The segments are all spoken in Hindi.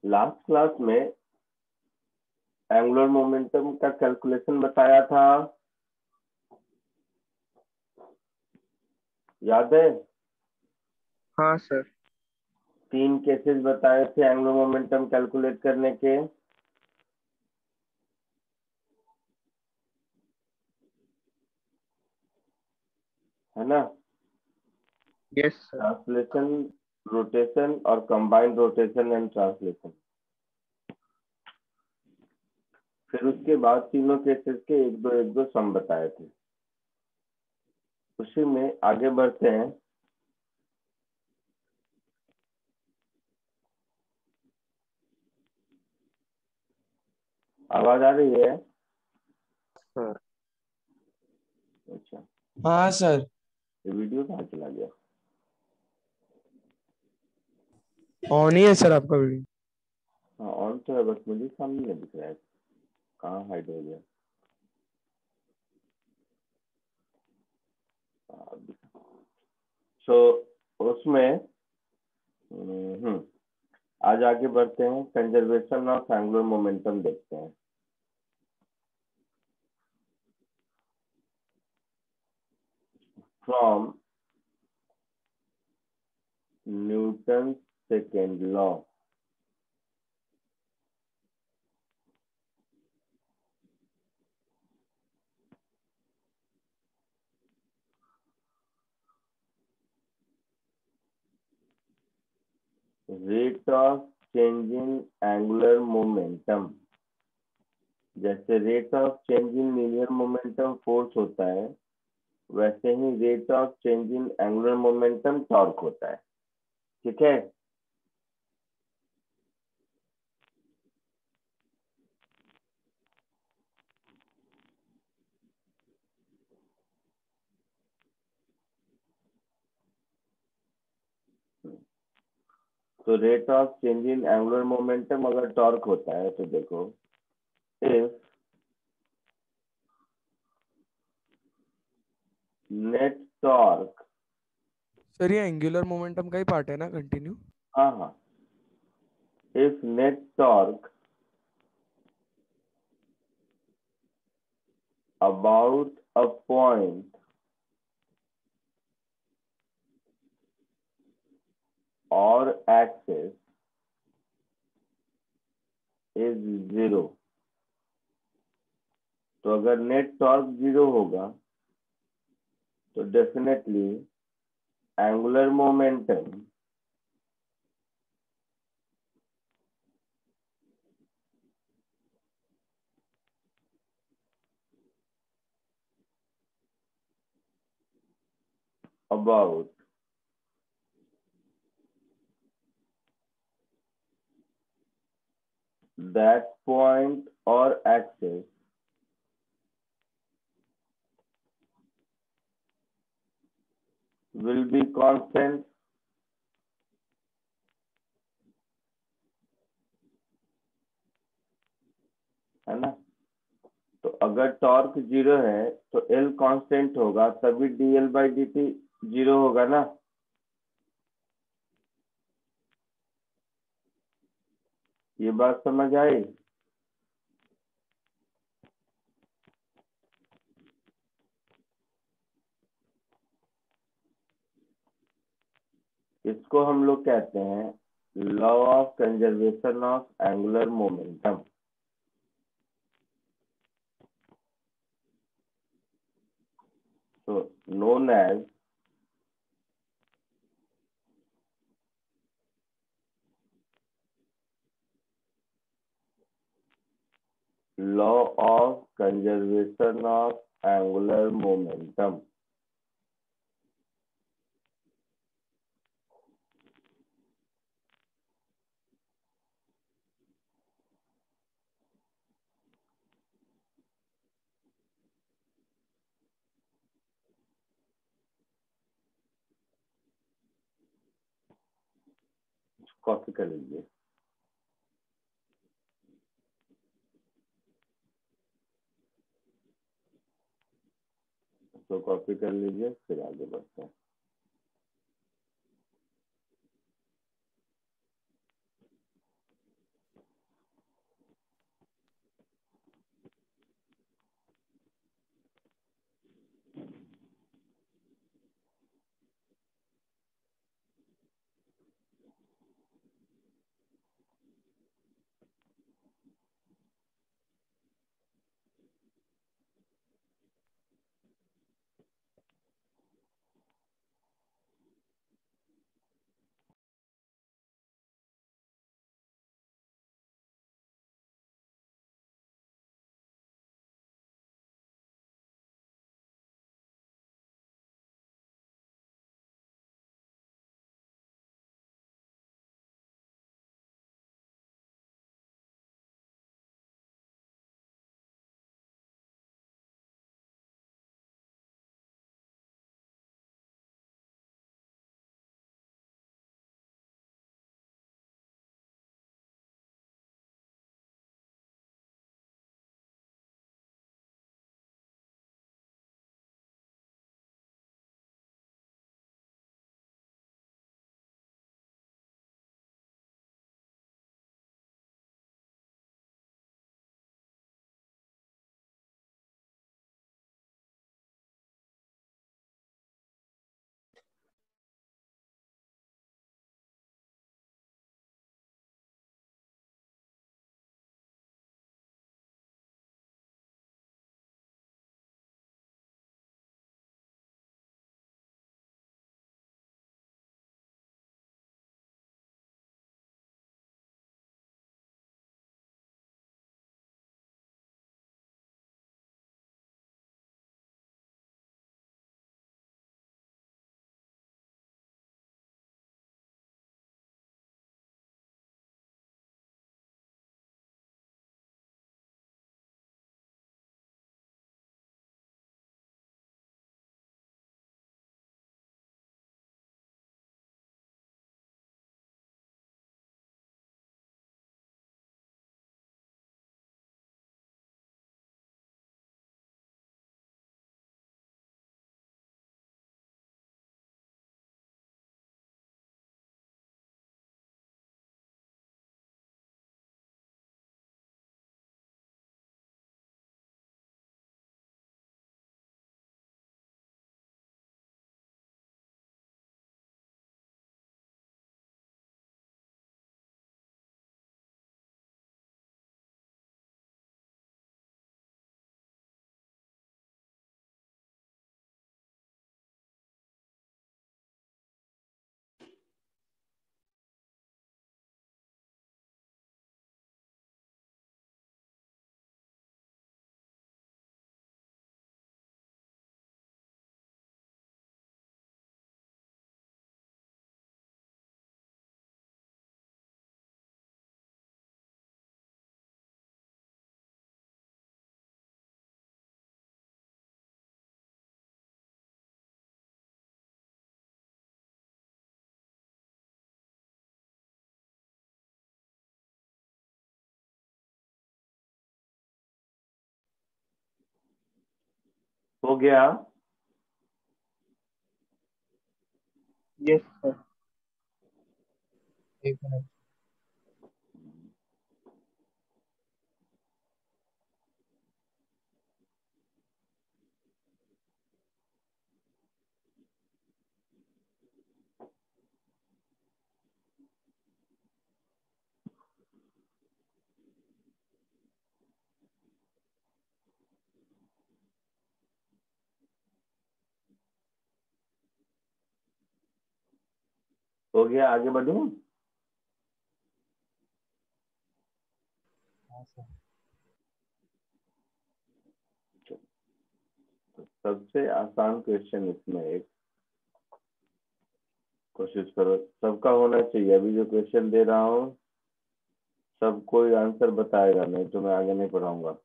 लास्ट क्लास में एंगुलर मोमेंटम का कैलकुलेशन बताया था, याद है? हाँ सर। 3 केसेस बताए थे एंगुलर मोमेंटम कैलकुलेट करने के। है ना? Yes sir. ट्रांसलेशन, रोटेशन और कंबाइंड रोटेशन एंड ट्रांसलेशन। फिर उसके बाद तीनों केसेस के एक दो सम बताए थे। उसी में आगे बढ़ते हैं। आवाज आ रही है? सर अच्छा, हाँ सर। ये वीडियो कहाँ चला गया? ऑन ही है सर आपका वीडियो। हाँ ऑन तो है, बस मुझे सामने नहीं दिख रहा है। कहाँ हाइड हो गया? सो उसमें आज आगे बढ़ते हैं, कंजर्वेशन ऑफ एंगुलर मोमेंटम देखते हैं। From Newton second law, rate of change in angular momentum, जैसे rate of change in linear momentum force होता है, वैसे ही rate of change in angular momentum torque होता है। ठीक है? तो rate of change in angular momentum अगर टॉर्क होता है तो देखो, इफ नेट टॉर्क, सर ये एंगुलर मोमेंटम का ही पार्ट है ना, कंटिन्यू? हाँ हाँ, if net torque about a point or axis is zero, तो अगर नेट टॉर्क जीरो होगा तो definitely angular momentum about that point or axis will be constant, है ना? तो अगर टॉर्क जीरो है तो एल कांस्टेंट होगा, तभी DL by D T zero होगा ना। ये बात समझ आई? इसको हम लोग कहते हैं law of conservation of angular momentum. so known as law of conservation of angular momentum। Copy कर लीजिए। तो कॉपी कर लीजिए, फिर आगे बढ़ते हैं। हो गया? Yes sir. एक मिनट। हो गया, आगे बढ़ूं? हाँ सर। तो सबसे आसान क्वेश्चन इसमें एक कोशिश करो, सबका होना चाहिए। अभी जो क्वेश्चन दे रहा हूँ सब कोई आंसर बताएगा, नहीं तो मैं आगे नहीं पढ़ाऊंगा।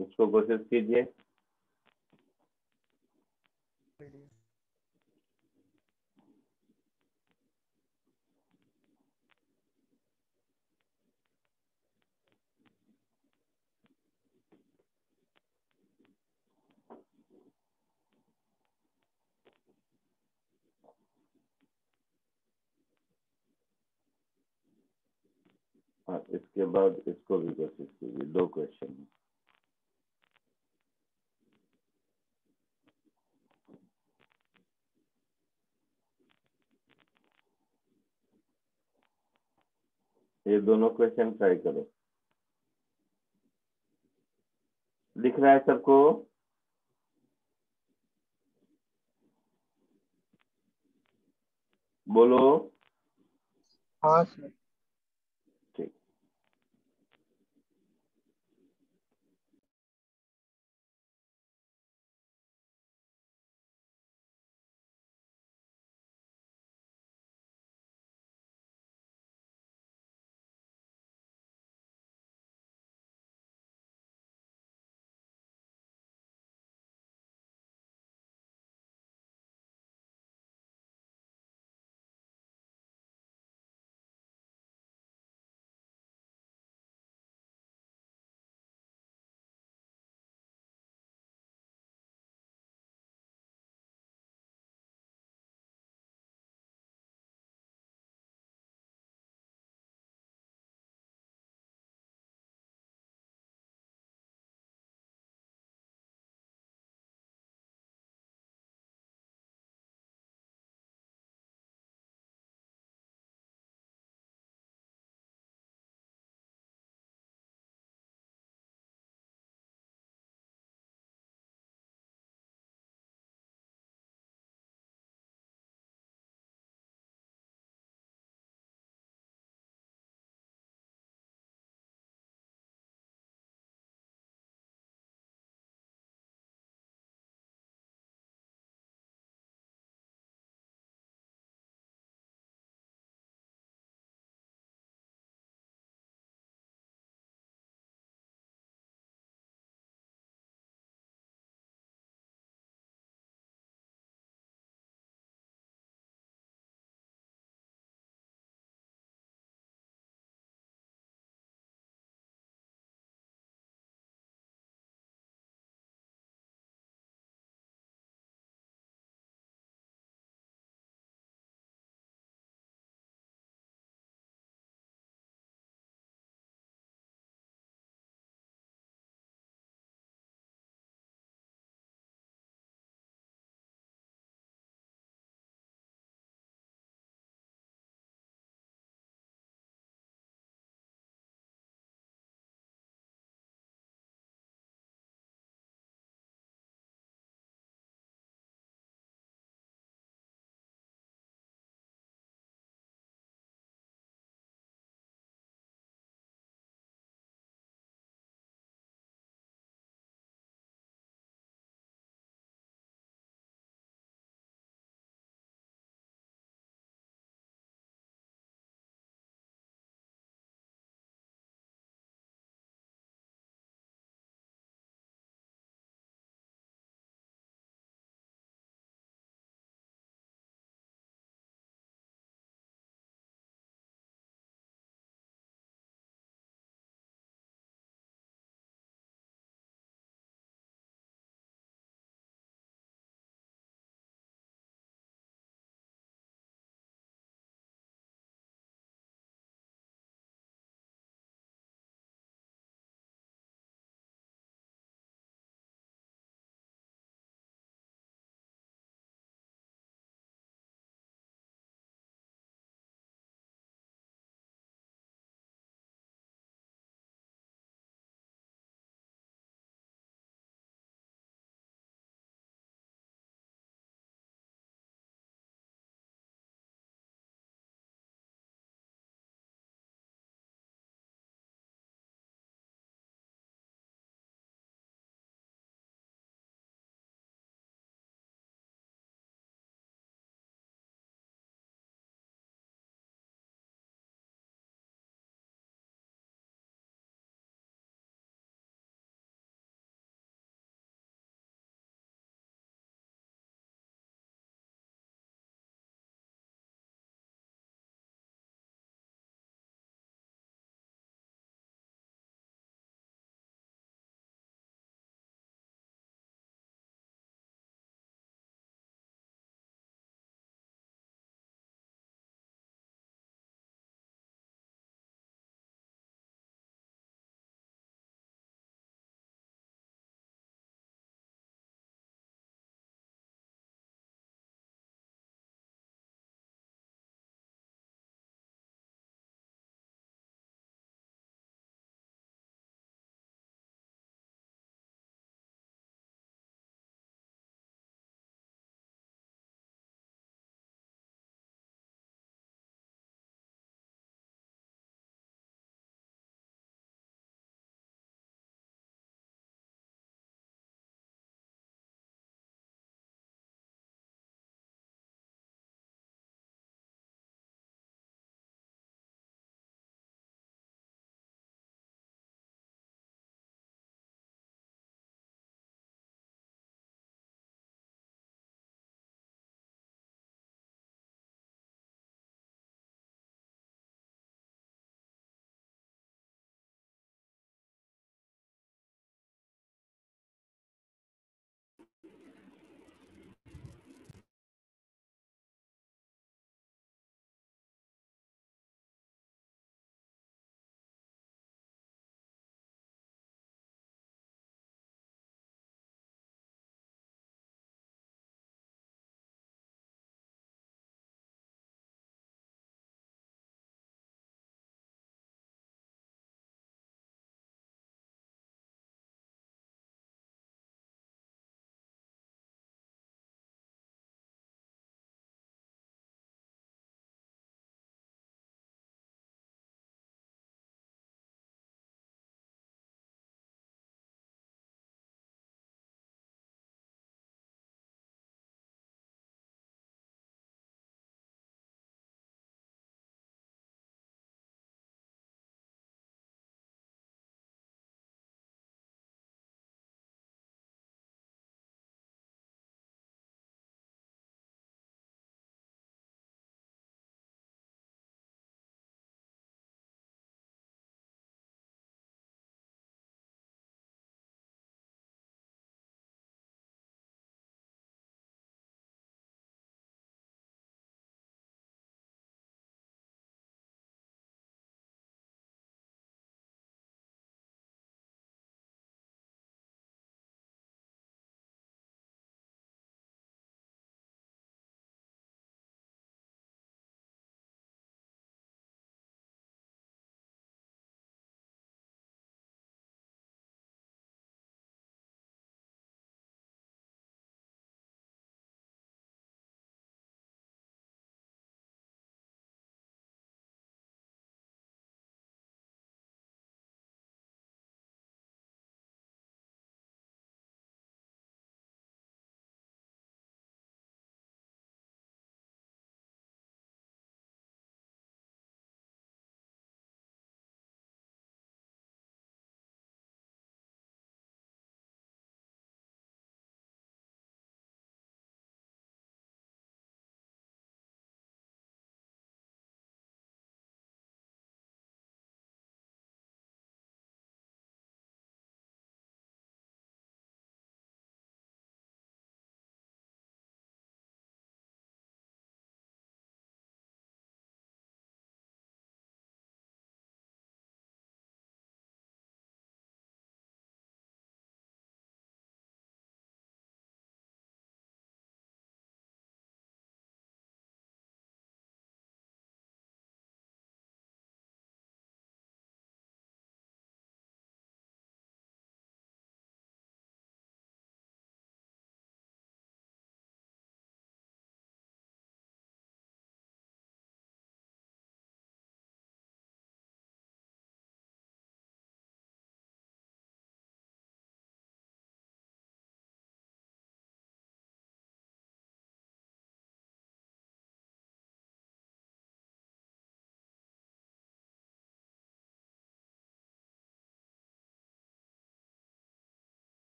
इसको कोशिश कीजिए। हाँ, इसके बाद इसको भी कोशिश कीजिए, 2 क्वेश्चन। ये दोनों क्वेश्चन ट्राई करो। दिख रहा है सबको? बोलो। हाँ सर। ठीक।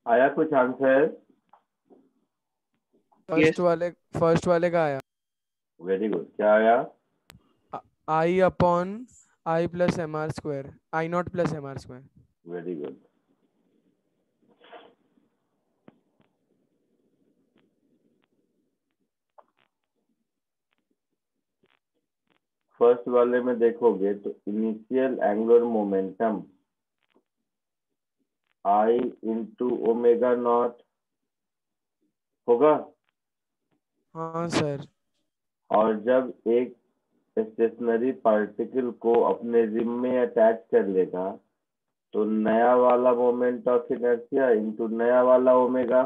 आया कुछ आंसर? यस। फर्स्ट वाले का आया। Very good. क्या आया? I upon I plus M R square, I naught plus M R square. Very good. First वाले में देखोगे तो initial angular momentum I into omega naught होगा। हाँ सर। और जब एक स्टेशनरी पार्टिकल को अपने रिम में अटैच कर लेगा तो नया वाला मोमेंट ऑफ इनर्शिया इंटू नया वाला ओमेगा,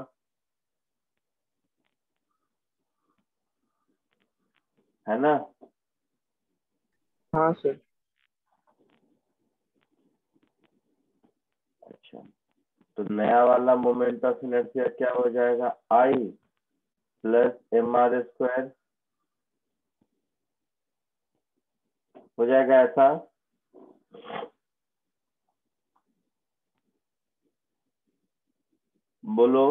है ना? हाँ सर। अच्छा, तो नया वाला मोमेंट ऑफ इनर्शिया क्या हो जाएगा? आई प्लस एम आर स्क्वायर हो जाएगा ऐसा। बोलो।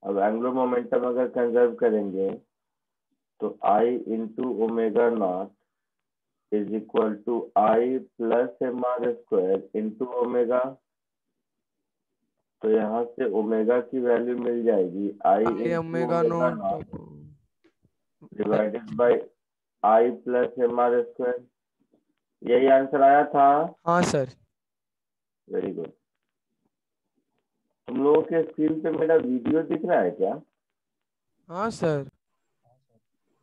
अब एंगुलर मोमेंटम अगर कंजर्व करेंगे तो I into omega naught is equal to I plus M R square into omega. तो यहाँ से ओमेगा की वैल्यू मिल जाएगी I I into omega omega naught. Naught divided by I plus M R square. यही आंसर आया था। हाँ सर। Very good. तुम लोगों के स्क्रीन पे मेरा वीडियो दिख रहा है क्या? हाँ सर।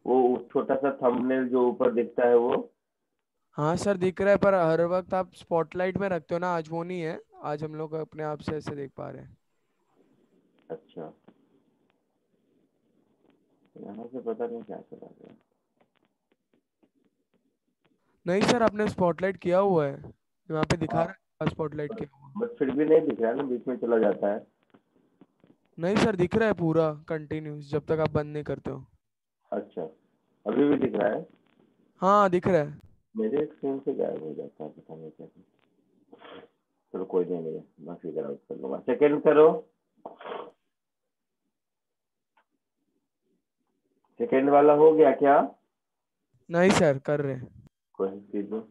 वो छोटा सा थंबनेल जो ऊपर दिखता है वो? हाँ सर दिख रहा है, पर हर वक्त आप स्पॉटलाइट में रखते हो ना, आज वो नहीं है। आज हम लोग अपने आप से ऐसे देख पा रहे हैं। अच्छा, यहाँ से पता नहीं क्या चला गया। नहीं सर, आपने स्पॉटलाइट किया हुआ है, वहाँ पे दिखा हाँ, रहा है स्पॉटलाइट किया हुआ। बट फिर भी नहीं दिख रहा है ना, बीच में चला जाता है। नहीं सर, दिख रहा है पूरा कंटिन्यूस जब तक आप बंद नहीं करते हो। अच्छा, अभी भी दिख रहा है। हाँ दिख रहा है। मेरे स्क्रीन से गायब हो जाता है, पता नहीं कैसे। चलो कोई नहीं, मैं फिगर आउट कर लूंगा। सेकंड करो। सेकंड वाला हो गया क्या? नहीं सर, कर रहे हैं। कोशिश कीजिए।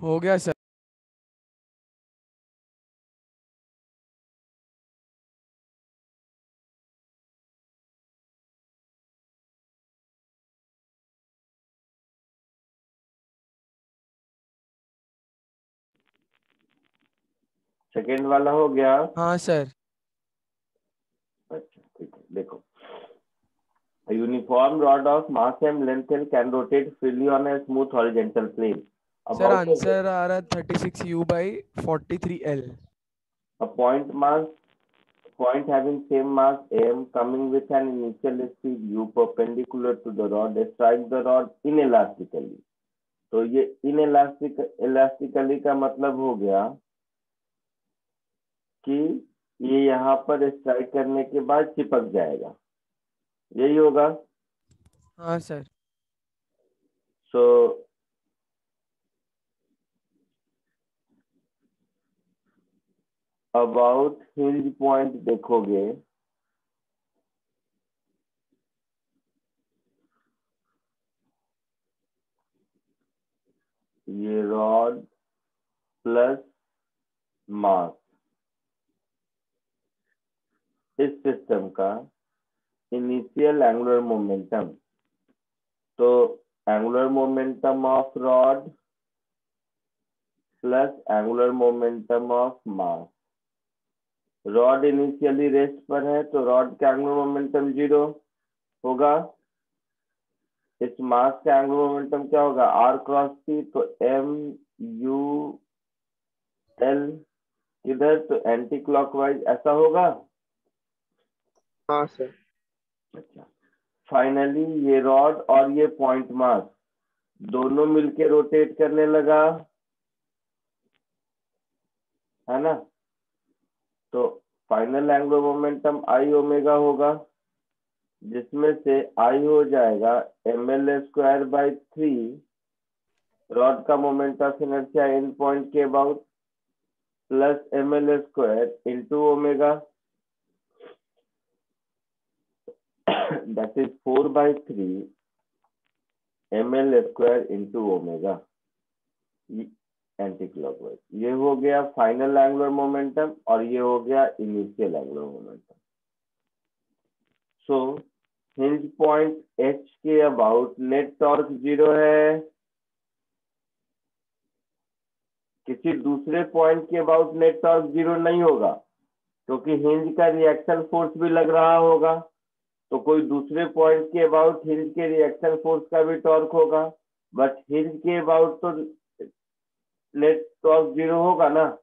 हो गया सर। सेकेंड वाला हो गया। हाँ सर। अच्छा ठीक है, देखो a uniform rod of mass and length L can rotate freely on a smooth horizontal plane sir about answer आ रहा है 36U/43L। a point having same mass m coming with an initial speed u perpendicular to the rod strike the rod inelastically। तो ये इलास्टिकली का मतलब हो गया कि ये यहाँ पर स्ट्राइक करने के बाद चिपक जाएगा, यही होगा। हाँ sir. So about hinge point देखोगे, ये रॉड प्लस मास इस सिस्टम का इनिशियल एंगुलर मोमेंटम, तो angular momentum of rod plus angular momentum of mass. Rod initially rest पर है तो रॉड का एंगुलर मोमेंटम 0 होगा। इस मास का एंगुलर मोमेंटम क्या होगा, r क्रॉस t, तो m u l इधर तो एंटी क्लॉकवाइज ऐसा होगा। हाँ सर। अच्छा, फाइनली ये रॉड और ये पॉइंट मास दोनों मिलके रोटेट करने लगा, है ना। तो फाइनल एंगुलर मोमेंटम आई ओमेगा होगा, जिसमें से आई हो जाएगा ml² 3 रॉड का moment of inertia end point के about plus ml² into omega, that is 4/3 ml² into omega anti clockwise. ये हो गया फाइनल एंगुलर मोमेंटम और ये हो गया इनिशियल एंगुलर मोमेंटम। सो हिंज पॉइंट H के अबाउट नेट टॉर्क 0 है, किसी दूसरे पॉइंट के अबाउट नेट टॉर्क 0 नहीं होगा, क्योंकि हिंज का रिएक्शन फोर्स भी लग रहा होगा, तो कोई दूसरे पॉइंट के अबाउट हिंज के रिएक्शन फोर्स का भी टॉर्क होगा, बट हिंज के अबाउट तो नेट टॉर्क 0 होगा ना।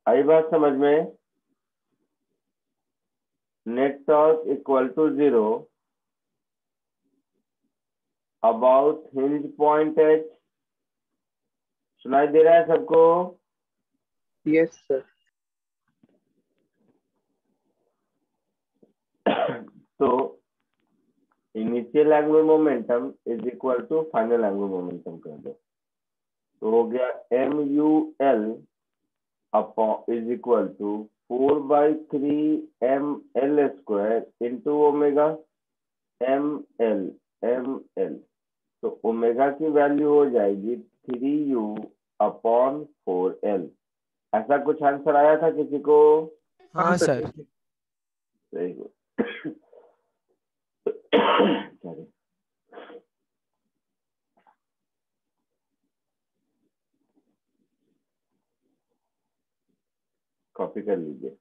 आई बात समझ में, net torque equal to 0 about hinge point H. सुनाई दे रहा है सबको? Yes sir. तो initial angular momentum is equal to final angular momentum कर दो, तो हो गया MUL upon is equal to 4/3 ml² into omega ml। तो ओमेगा की वैल्यू हो जाएगी 3U अपॉन 4L। ऐसा कुछ आंसर आया था किसी को? हाँ सर। Very good. कॉपी कर लीजिए।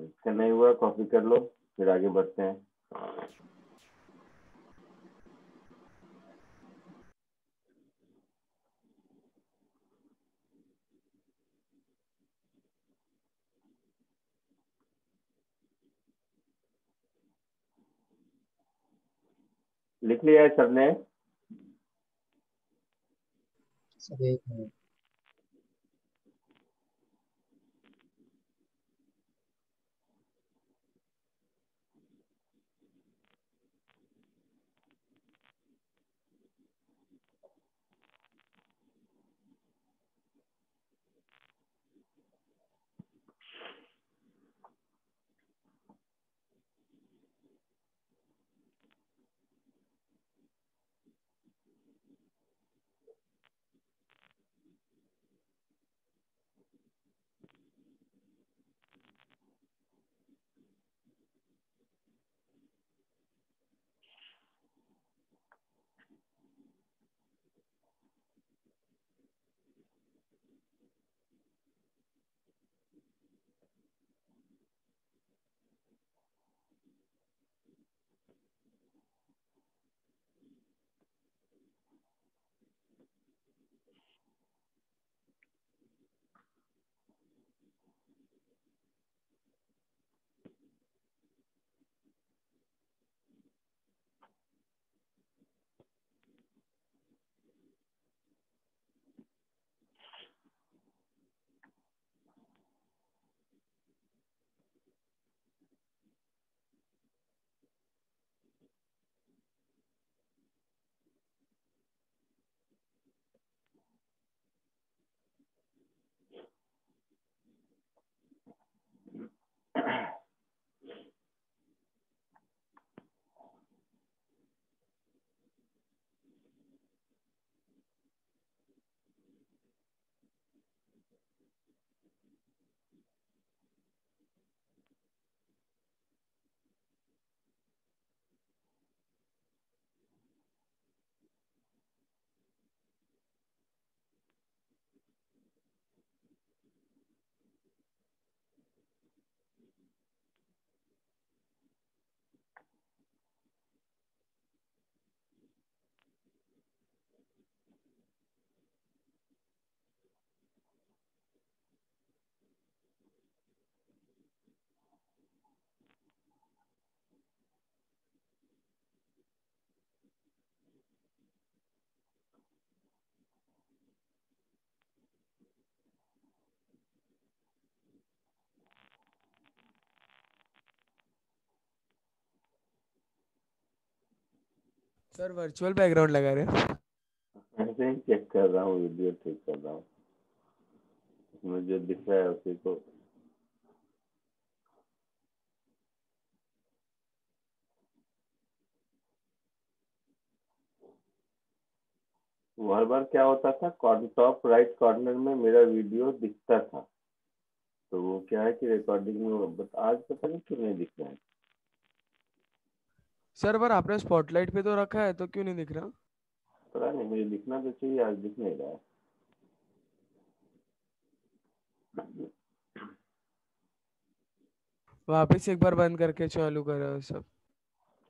इसका नहीं हुआ, कॉपी कर लो, फिर आगे बढ़ते हैं। लिख लिया है सबने? सर एक मिनट। सर वर्चुअल बैकग्राउंड लगा रहे हैं? ऐसे ही चेक कर रहा हूँ, वीडियो ठीक कर रहा हूँ, उसमें जो दिख रहा है उसी को। वो हर बार क्या होता था, टॉप राइट कॉर्नर में मेरा वीडियो दिखता था, तो वो क्या है कि रिकॉर्डिंग में, बट आज पता नहीं क्यों नहीं दिख रहा है। सर पर आपने स्पॉटलाइट पे तो रखा है तो क्यों नहीं दिख रहा? पता नहीं, मुझे दिखना तो चाहिए, आज दिख नहीं रहा है। वापस एक बार बंद करके चालू करो सब।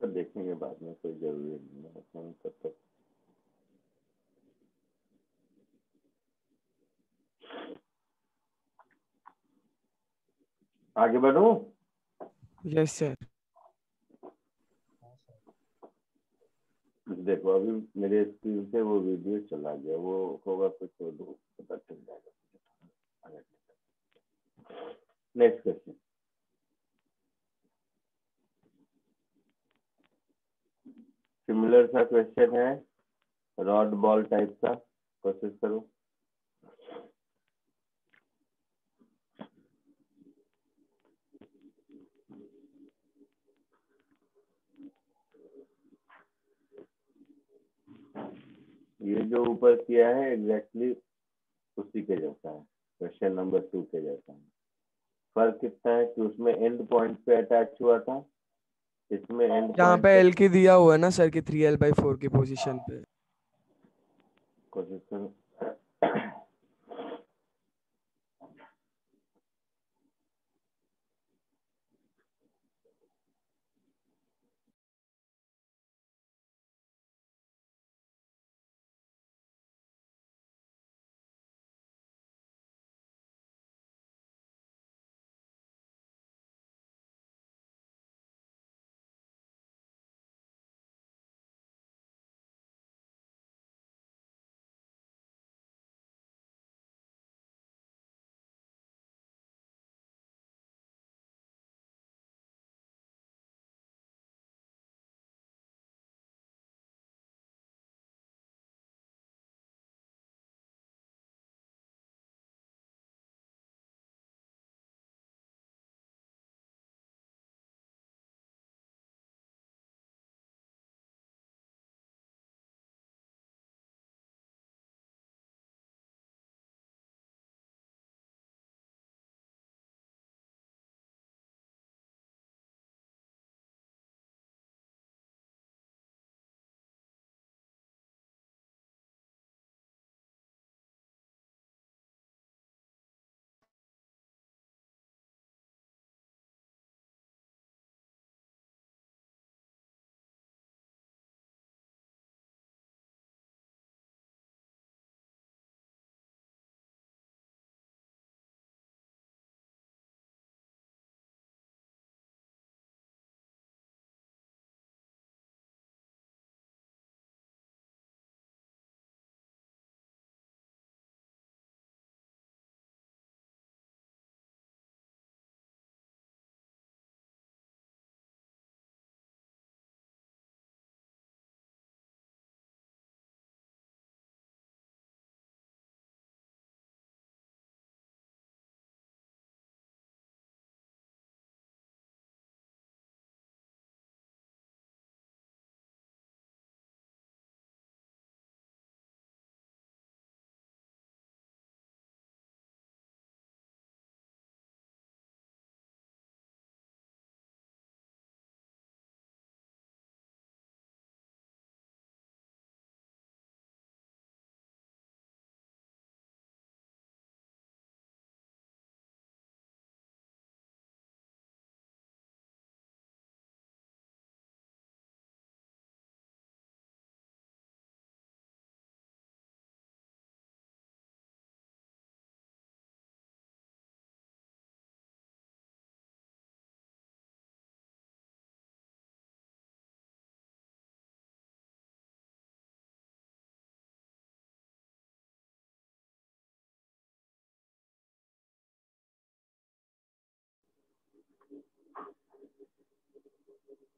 तो देखेंगे बाद में, कोई जरूरी नहीं है फोन तब तक। आगे बढ़ूं? Yes sir. हाँ सर। देखो अभी मेरे स्क्रीन से वो वीडियो चला गया, वो होगा कुछ तो पता चल जाएगा। नेक्स्ट क्वेश्चन, सिमिलर सा क्वेश्चन है, रॉड बॉल टाइप का, कोशिश करो। ये जो ऊपर किया है एग्जैक्टली उसी के जैसा है, क्वेश्चन नंबर 2 के जैसा है। फर्क कितना है कि उसमें एंड पॉइंट पे अटैच हुआ था, इसमें एंड यहाँ पॉइंट पे पे। एल की दिया हुआ है ना सर कि 3L/4 की पोजीशन पे। कोशिश करो।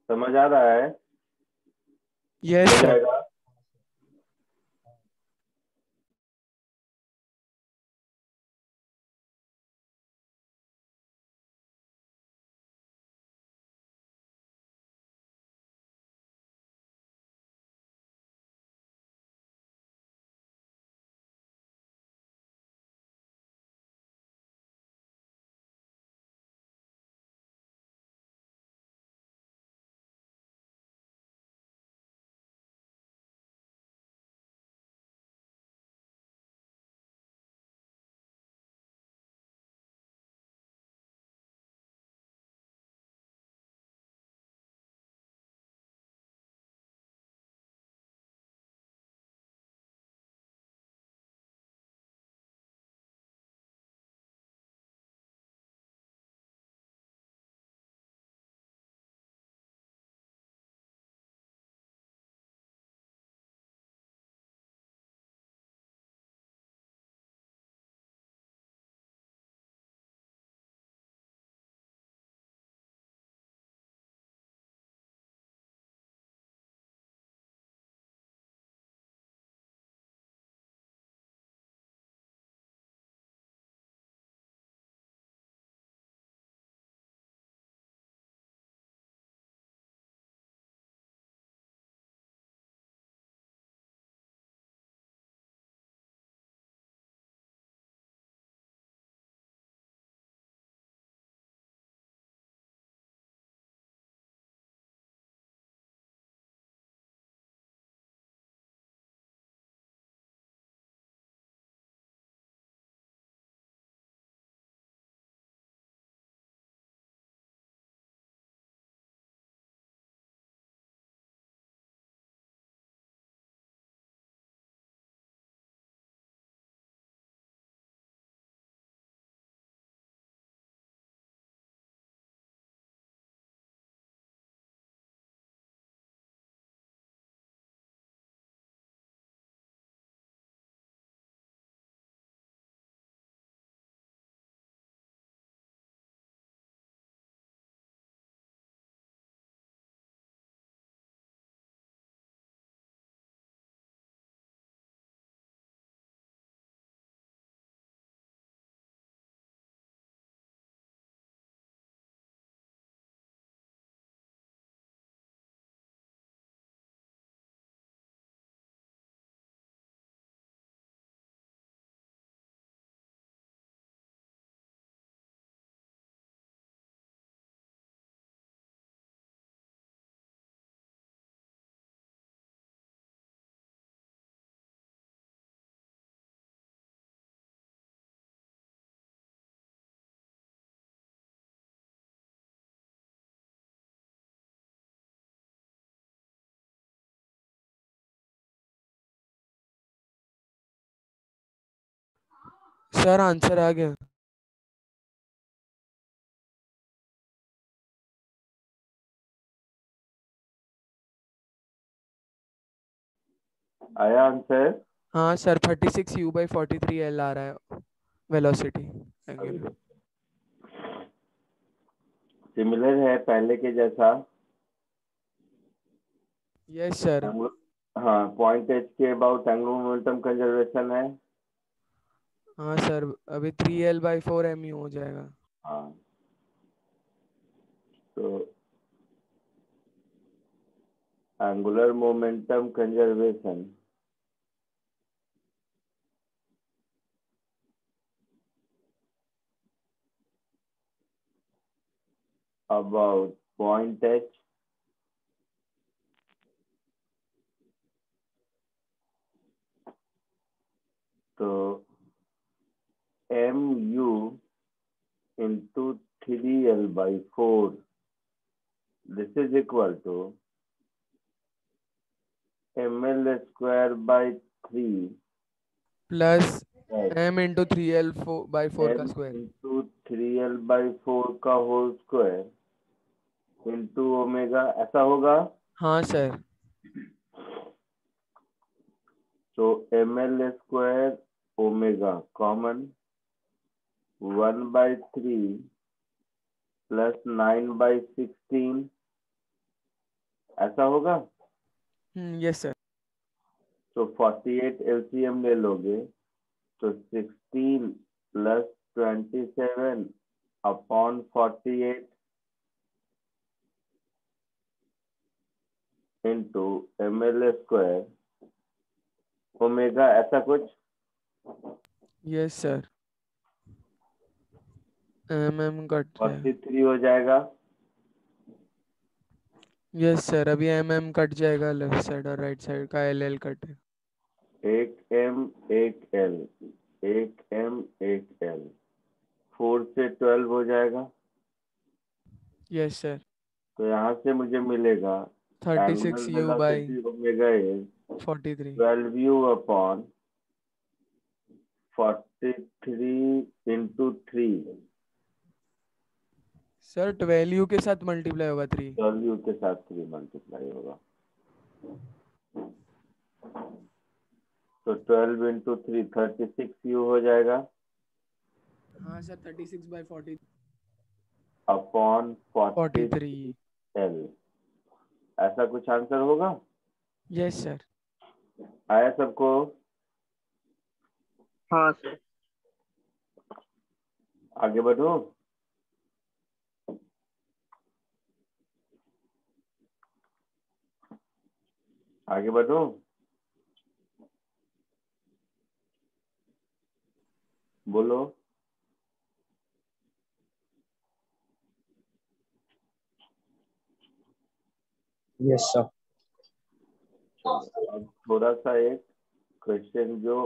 समझ आ रहा है? यस हो सर। जाएगा। सर आंसर आ गया। आया आंसर? हाँ सर, 36u/43l आ रहा है वेलोसिटी अभी एंगुलर। देखो, सिमिलर है पहले के जैसा। Yes sir. हाँ, पॉइंट एच के अबाउट एंगुलर मोमेंटम कंजर्वेशन है। हाँ सर, अभी 3l/4mu हो जाएगा। हाँ, तो angular momentum conservation about point H तो M U into 3l/4 this is equal to ml² by 3 plus H m × 3l/4 M का स्क्वायर। इंटू 3l/4 का होल स्क्वायर इंटू ओमेगा, ऐसा होगा। हाँ सर। तो ml² ओमेगा कॉमन 1/3 प्लस 9/16 ऐसा होगा। Yes sir. तो 48 एलसीएम ले लोगे तो 16 plus 27 upon 48 into ml² omega, ऐसा कुछ। Yes sir. कट जाएगा। 43 हो जाएगा। यस सर, अभी कट जाएगा लेफ्ट साइड और राइट साइड का कट है। एक एम एक एल, एक एम एक एल, 4 से 12 हो जाएगा। Yes sir. तो यहाँ से मुझे मिलेगा 36 angular you by velocity omega is 43। 12 you upon 43 into 3। Sir 12 you के साथ मल्टीप्लाई होगा 3। 12 यू के साथ 3 मल्टीप्लाई होगा। तो 12 इंटू 3 36 यू हो जाएगा हाँ सर, 36 बाई 40 अपॉन 43। 43 एल। ऐसा कुछ आंसर होगा। Yes sir. आया सबको। हाँ सर। आगे बढ़ो। आगे बढ़ो। बोलो। Yes sir. अब थोड़ा सा एक क्वेश्चन जो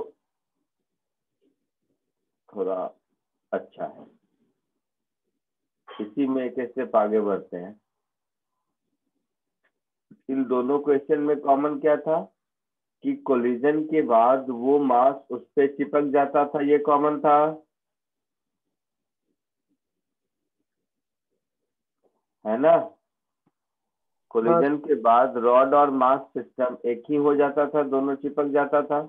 थोड़ा अच्छा है, इसी में एक स्टेप आगे बढ़ते हैं। इन दोनों क्वेश्चन में कॉमन क्या था कि कोलिजन के बाद वो मास उस पे चिपक जाता था, ये कॉमन था, है ना। हाँ कोलिजन के बाद रॉड और मास सिस्टम एक ही हो जाता था, दोनों चिपक जाता था।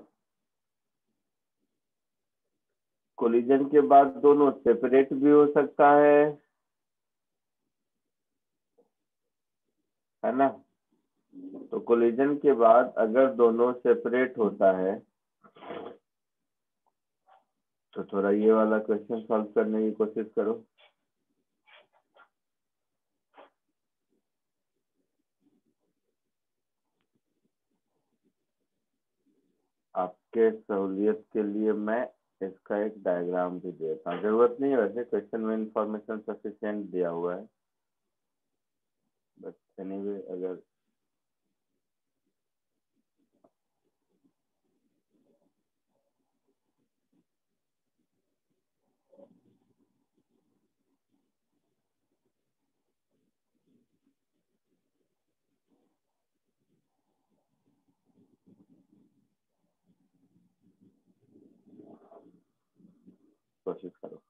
कोलिजन के बाद दोनों सेपरेट भी हो सकता है ना। तो कोलिजन के बाद अगर दोनों सेपरेट होता है तो थोड़ा ये वाला क्वेश्चन सॉल्व करने की कोशिश करो। आपके सहूलियत के लिए मैं इसका एक डायग्राम भी देता हूँ, जरूरत नहीं है वैसे, क्वेश्चन में इंफॉर्मेशन सफिशिएंट दिया हुआ है, बट एनीवे अगर कोशिश करो।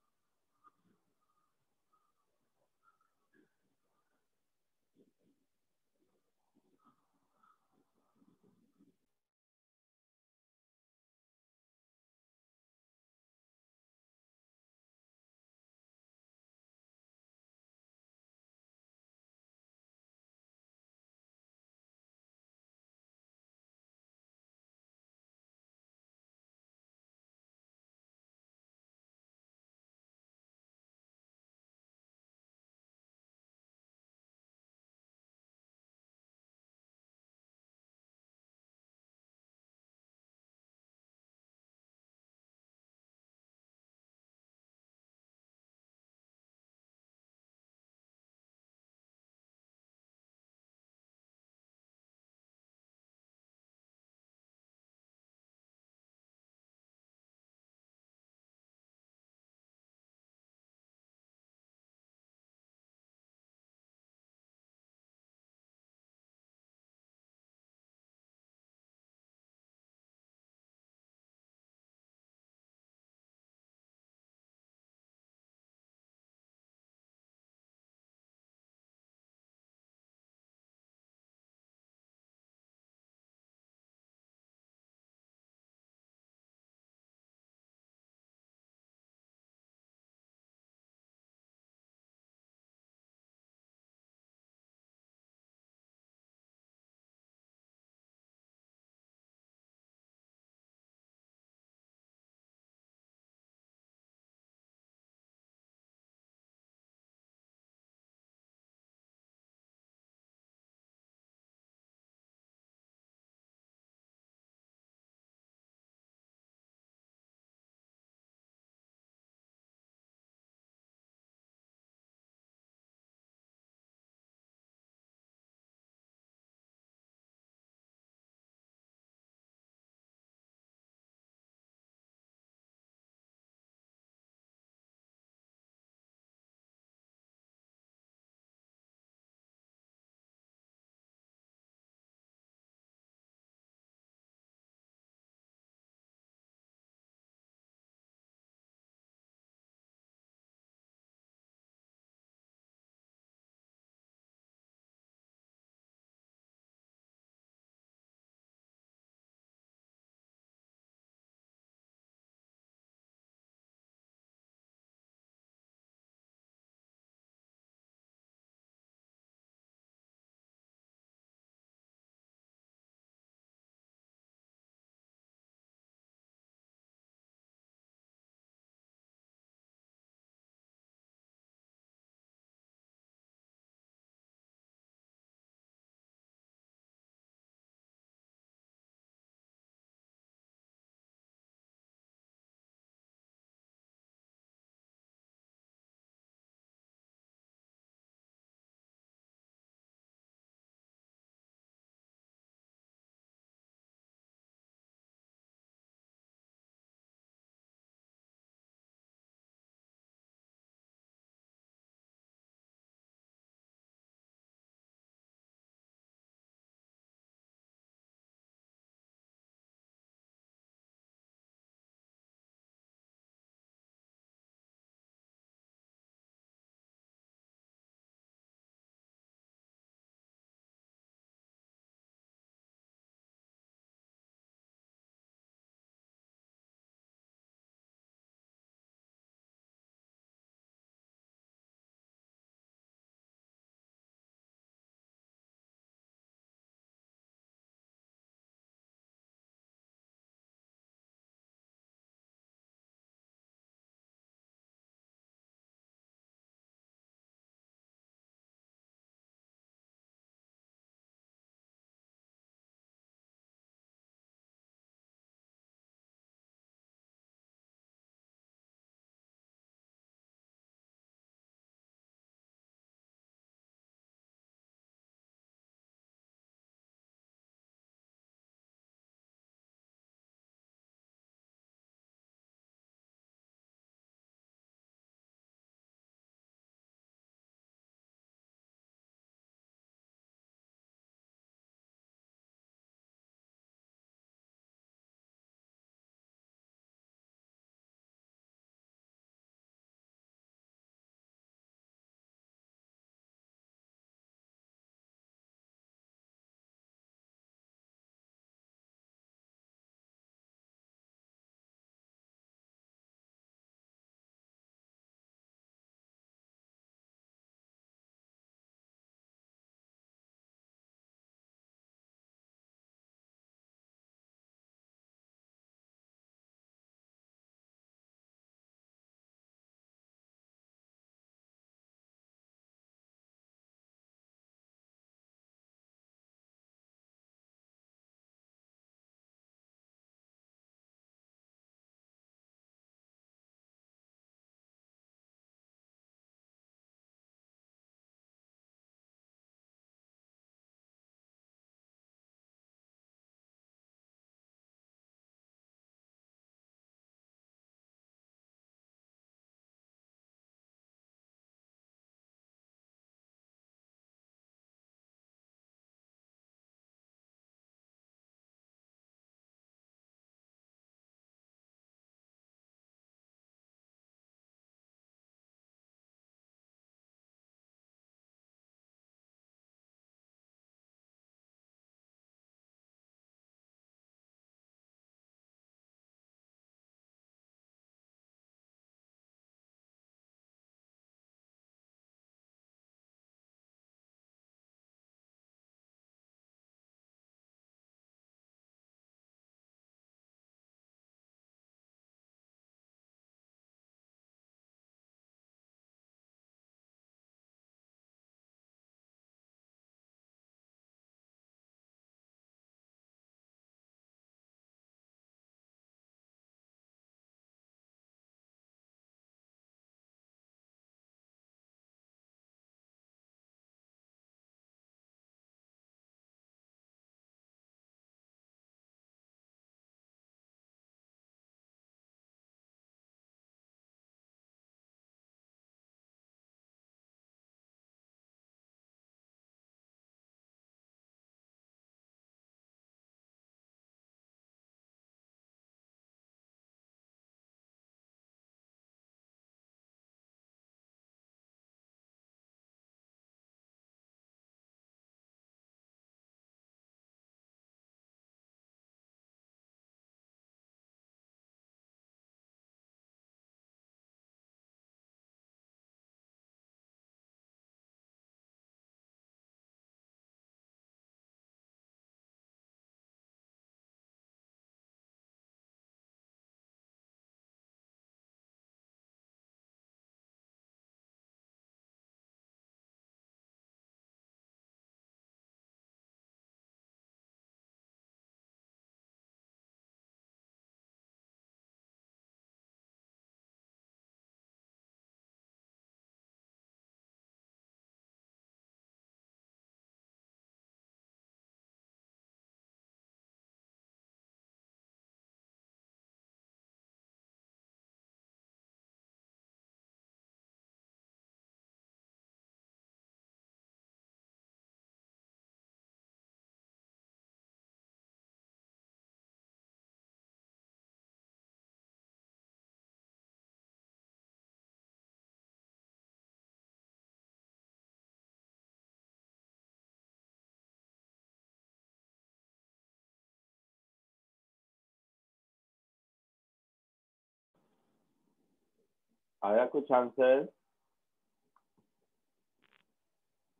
आया कुछ आंसर?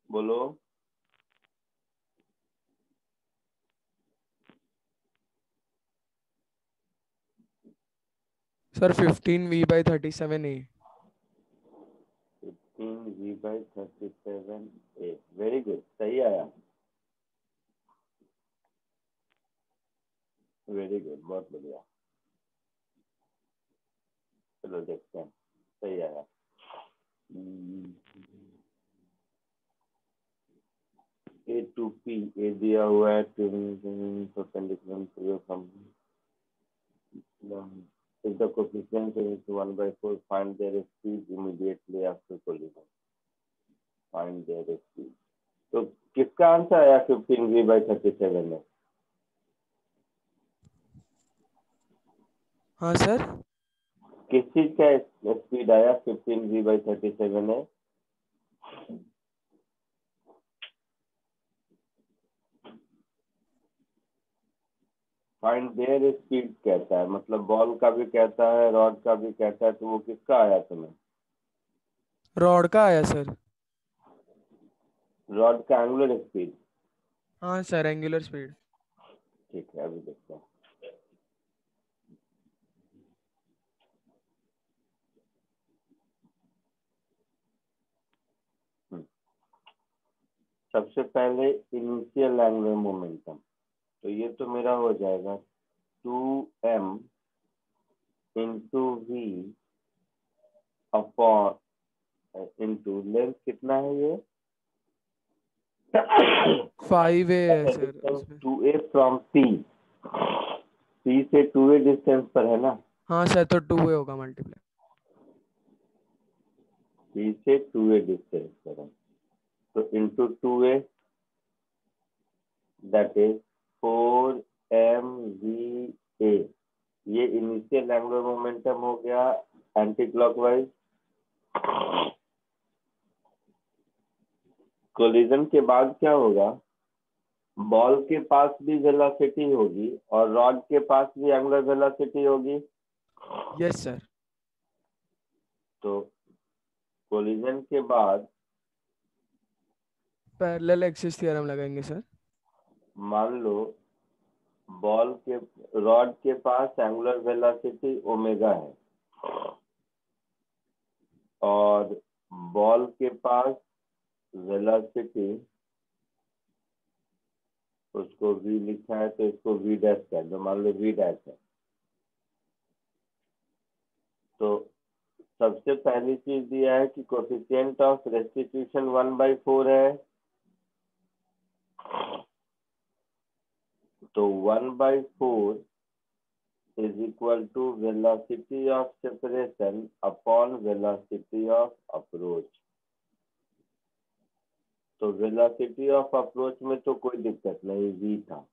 बोलो। Sir 15v/37a। 15v/37a, very good, सही आया, वेरी गुड, बहुत बढ़िया। चलो देखते हैं, सही आया। ए टू पी, ए दिया हुआ है, if the coefficient is 1/4, find their speed immediately after collision. Find their speed. तो किसका आंसर आया 15v/37 में? हाँ सर। किस चीज का स्पीड आया 15v/37 में? फाइंड देयर स्पीड कहता है, मतलब बॉल का भी कहता है, रॉड का भी कहता है, तो वो किसका आया तुम्हें? रॉड का आया सर। रॉड का एंगुलर स्पीड। हाँ सर, एंगुलर स्पीड। ठीक है, अभी देखते हैं। सबसे पहले इनिशियल एंगुलर मोमेंटम, तो ये तो मेरा हो जाएगा 2m into v upon into length, कितना है ये? 5a है सर उसमें। 2a फ्रॉम सी, सी से 2a डिस्टेंस पर है ना? हाँ सर, तो 2a होगा मल्टीप्लाई। सी से 2a डिस्टेंस पर है, तो into 2a, that is 4mva। ये इनिशियल एंगुलर मोमेंटम हो गया एंटी क्लॉकवाइज। कोलिजन के बाद क्या होगा? बॉल के पास भी वेलोसिटी होगी और रॉड के पास भी एंगुलर वेलोसिटी होगी। Yes sir. तो कोलिजन के बाद पैरेलल एक्सिस थ्योरम लगाएंगे सर। मान लो बॉल के रॉड के पास एंगुलर वेलोसिटी ओमेगा है और बॉल के पास वेलोसिटी, उसको v लिखा है तो इसको v डैश कर दो, मान लो v डैश है। तो सबसे पहली चीज दिया है कि कोफिशिएंट ऑफ रेस्टिट्यूशन 1/4 है, तो 1/4 is equal to velocity of separation upon velocity of approach। तो वेलोसिटी ऑफ अप्रोच में तो कोई दिक्कत नहीं, v था।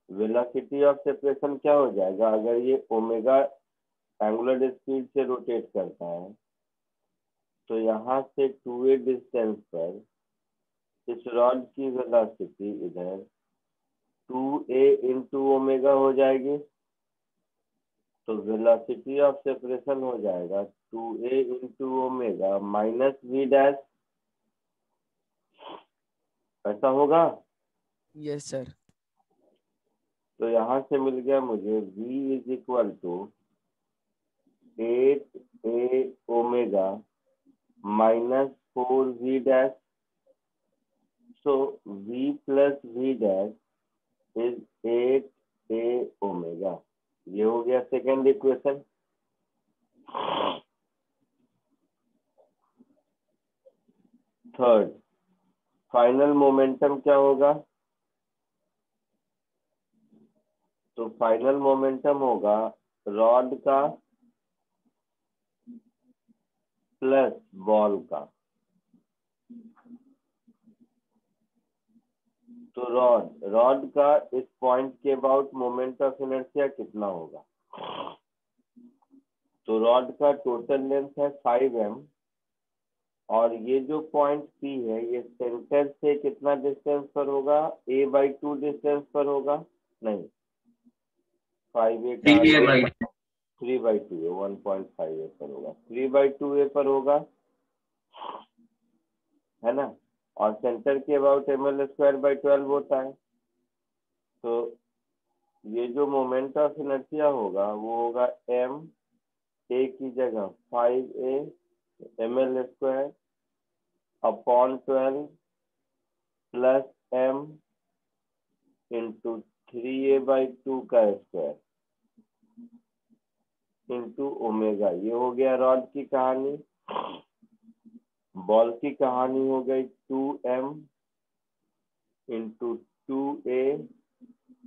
वेलोसिटी ऑफ सेपरेशन क्या हो जाएगा? अगर ये ओमेगा एंगुलर स्पीड से रोटेट करता है तो यहाँ से 2a डिस्टेंस पर इस रॉड की वेलोसिटी इधर 2a इंटू ओमेगा हो जाएगी, तो वेलोसिटी ऑफ सेपरेशन हो जाएगा 2a into omega minus v dash, ऐसा होगा। Yes sir. तो यहाँ से मिल गया मुझे v is equal to 8a omega minus 4v dash, so v plus v dash is 8a omega. ये हो गया second equation. Third, final momentum क्या होगा? तो फाइनल मोमेंटम होगा रॉड का प्लस बॉल का। तो रॉड का इस पॉइंट के अबाउट मोमेंट ऑफ इनर्शिया कितना होगा? तो रॉड का टोटल लेंथ है 5m और ये जो पॉइंट P है ये सेंटर से कितना डिस्टेंस पर होगा? a/2 डिस्टेंस पर होगा, नहीं 5a का 3/2a 1.5a पर होगा, 3/2a पर होगा, है ना। और सेंटर के अबाउट ml²/12 होता है। तो ये जो मोमेंट ऑफ इनर्शिया होगा वो होगा m, a की जगह 5a ml² upon 12 plus m into 3a/2 का स्क्वायर इंटू ओमेगा। ये हो गया रॉड की कहानी। बॉल की कहानी हो गई 2m into 2a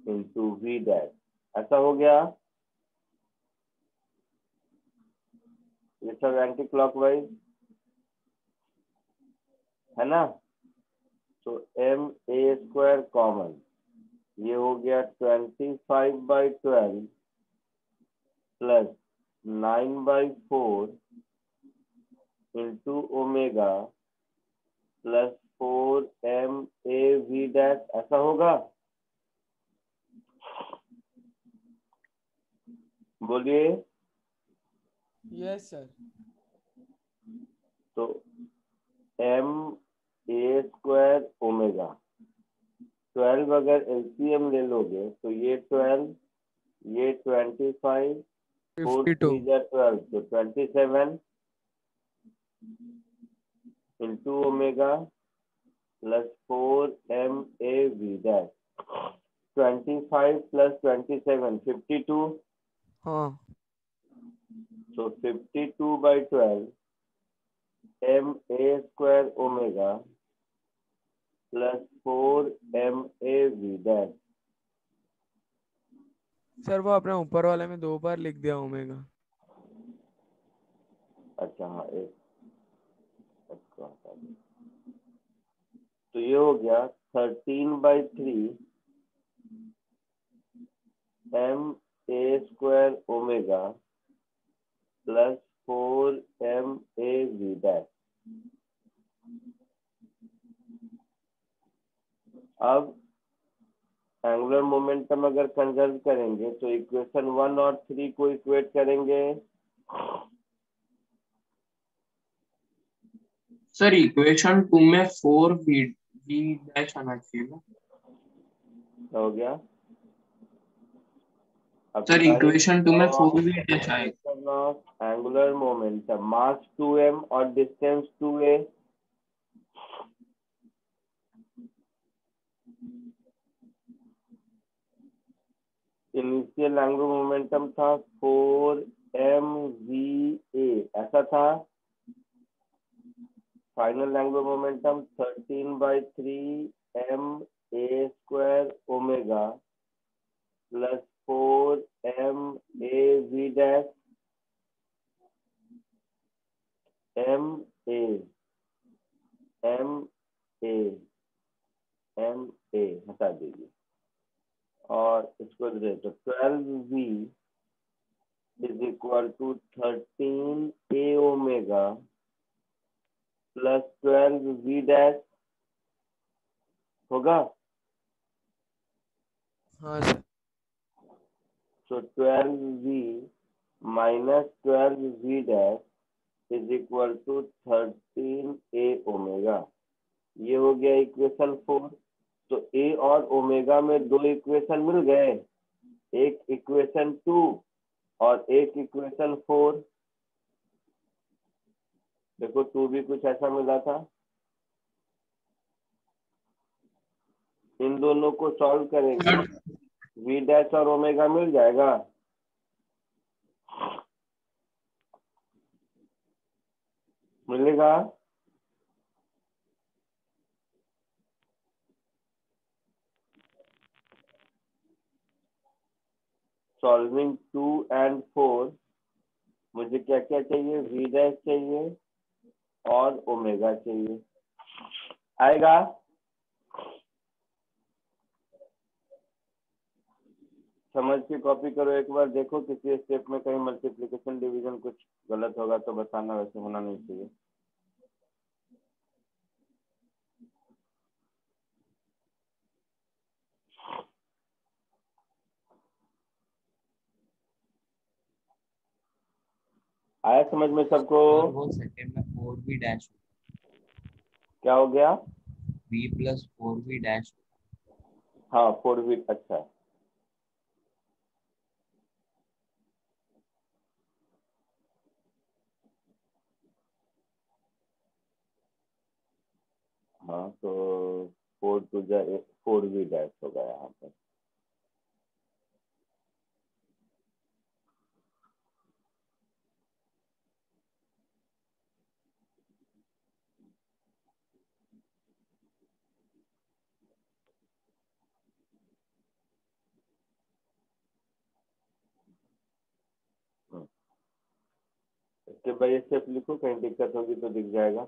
into v dash. ऐसा हो गया, ये सब एंटी क्लॉकवाइज है ना। तो ma² कॉमन, ये हो गया 25/12 plus 9/4 into omega plus 4ma dash. ऐसा होगा, बोलिए। Yes sir. तो ma² ओमेगा 12 अगर एलसीएम ले लोगे तो ये 12, ये 25, 4 52। 3 12, तो 27 into omega plus 4ma dash. 25 plus 27 52। हाँ So 52/12 ma² omega plus 4ma dash. Sir, वो आपने ऊपर वाले में 2 बार लिख दिया ओमेगा। अच्छा हाँ, एक इसको हटा दो। तो ये हो गया 13/3 ma² omega plus 4ma dash. अब एंगुलर मोमेंटम अगर कंजर्व करेंगे तो इक्वेशन 1 और 3 को इक्वेट करेंगे। सर इक्वेशन 2 में 4v डैश आना चाहिए ना। क्या हो गया? सर इक्वेशन 2 में 4v डैश आएगा। Of angular momentum mass 2m और distance 2a। Initial angular momentum था 4mva, ऐसा था। Final angular momentum 13/3 ma² omega plus 4ma dash. ma हटा दीजिए और इसको दे तो 12v is equal to 13a omega plus 12v dash होगा। हाँ sir. So 12v minus 12v dash is equal to 13a omega. ये हो गया इक्वेशन 4। तो a और ओमेगा में 2 इक्वेशन मिल गए, एक इक्वेशन 2 और एक इक्वेशन 4। देखो 2 भी कुछ ऐसा मिला था। इन दोनों को सॉल्व करेंगे, v डैश और ओमेगा मिल जाएगा। मिलेगा। सॉल्विंग 2 and 4 मुझे क्या क्या चाहिए? v डैश चाहिए और ओमेगा चाहिए। आएगा। समझ के कॉपी करो एक बार, देखो किसी स्टेप में कहीं मल्टीप्लिकेशन डिवीजन कुछ गलत होगा तो बताना, वैसे होना नहीं चाहिए। आया समझ में सबको? और वो सेकंड में 4v डैश क्या हो गया? v plus 4v dash. हाँ 4v, अच्छा। हाँ तो 4 डैश होगा यहाँ पर। स्टेप बाय स्टेप लिखो, कहीं दिक्कत होगी तो दिख जाएगा।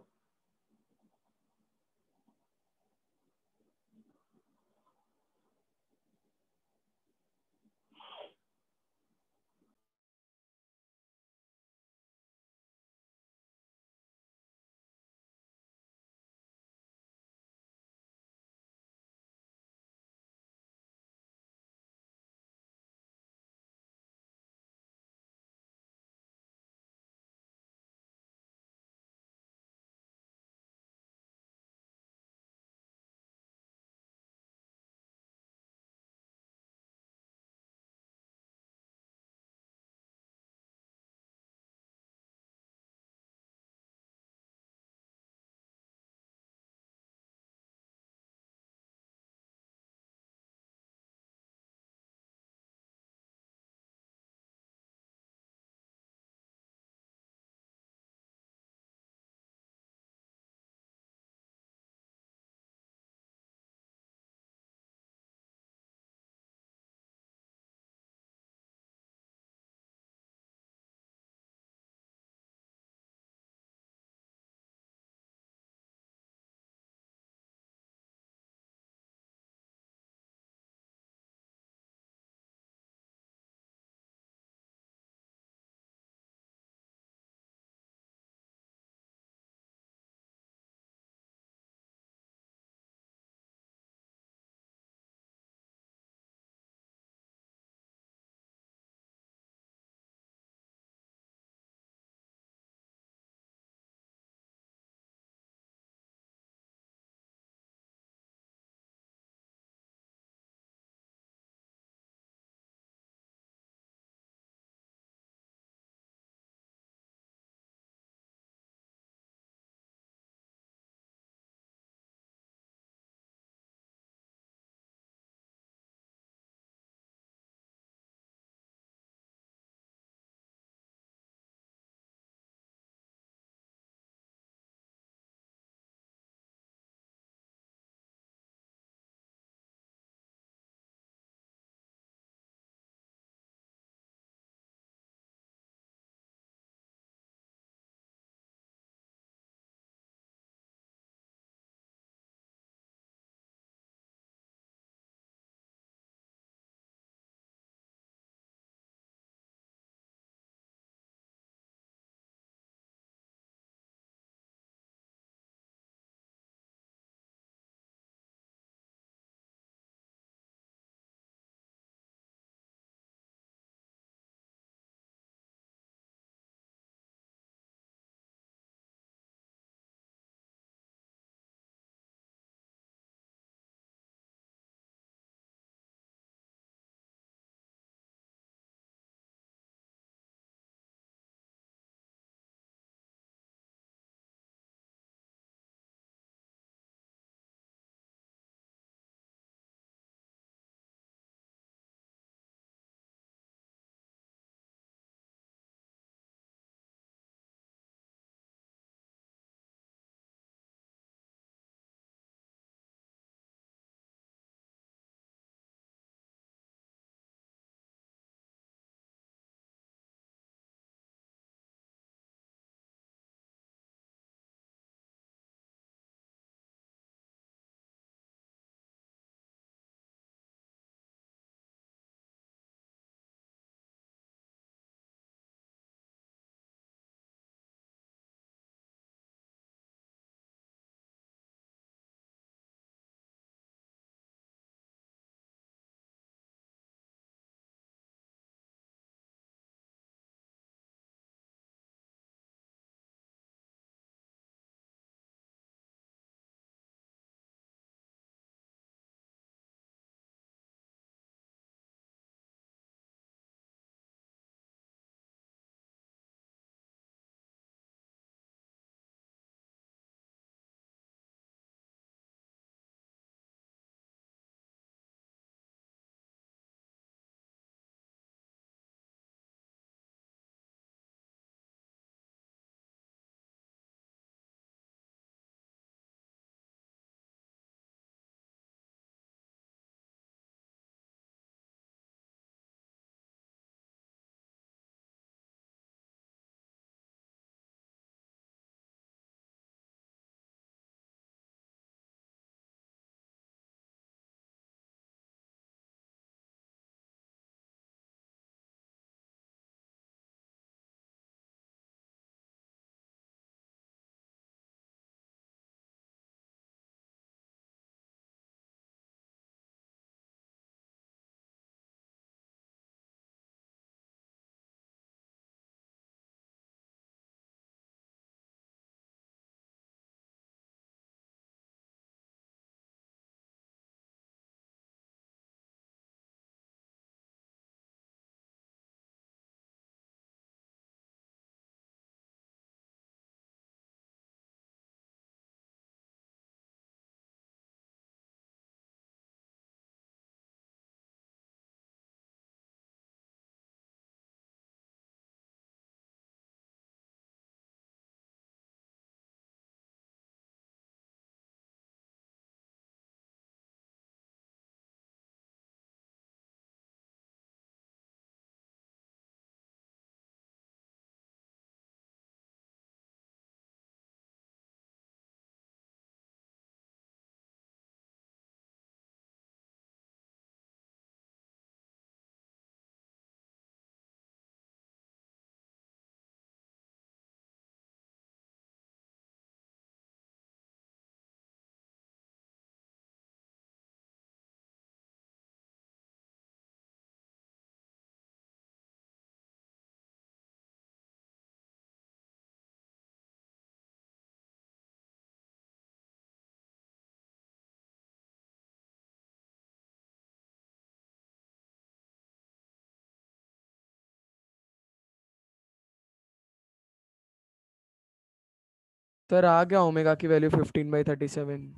सर आ गया ओमेगा की वैल्यू 15/37,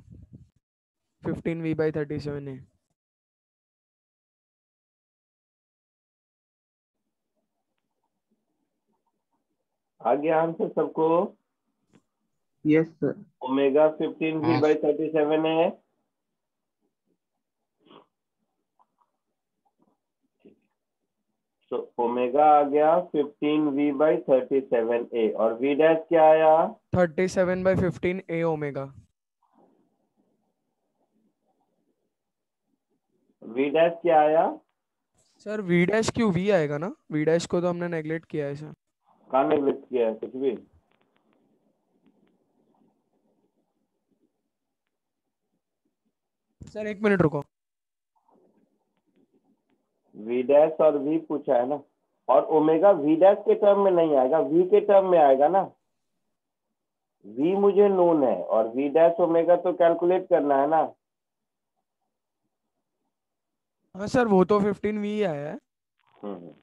15V/37 है। आ गया आंसर सबको? Yes sir. ओमेगा 15V/37 है। तो ओमेगा आ गया 15V/37A और V डैश क्या आया? 37/15 A ओमेगा। V डैश क्या आया? सर V डैश क्यों, V आएगा ना, V डैश को तो हमने नेगलेक्ट किया है सर। कहाँ नेगलेक्ट किया है कुछ भी? सर 1 मिनट रुको। V डैश और V पूछा है ना, और ओमेगा V डैश के टर्म में नहीं आएगा, V के टर्म में आएगा ना। V मुझे नोन है और V डैश ओमेगा तो कैलकुलेट करना है ना। हाँ सर वो तो 15V आया है। हम्म।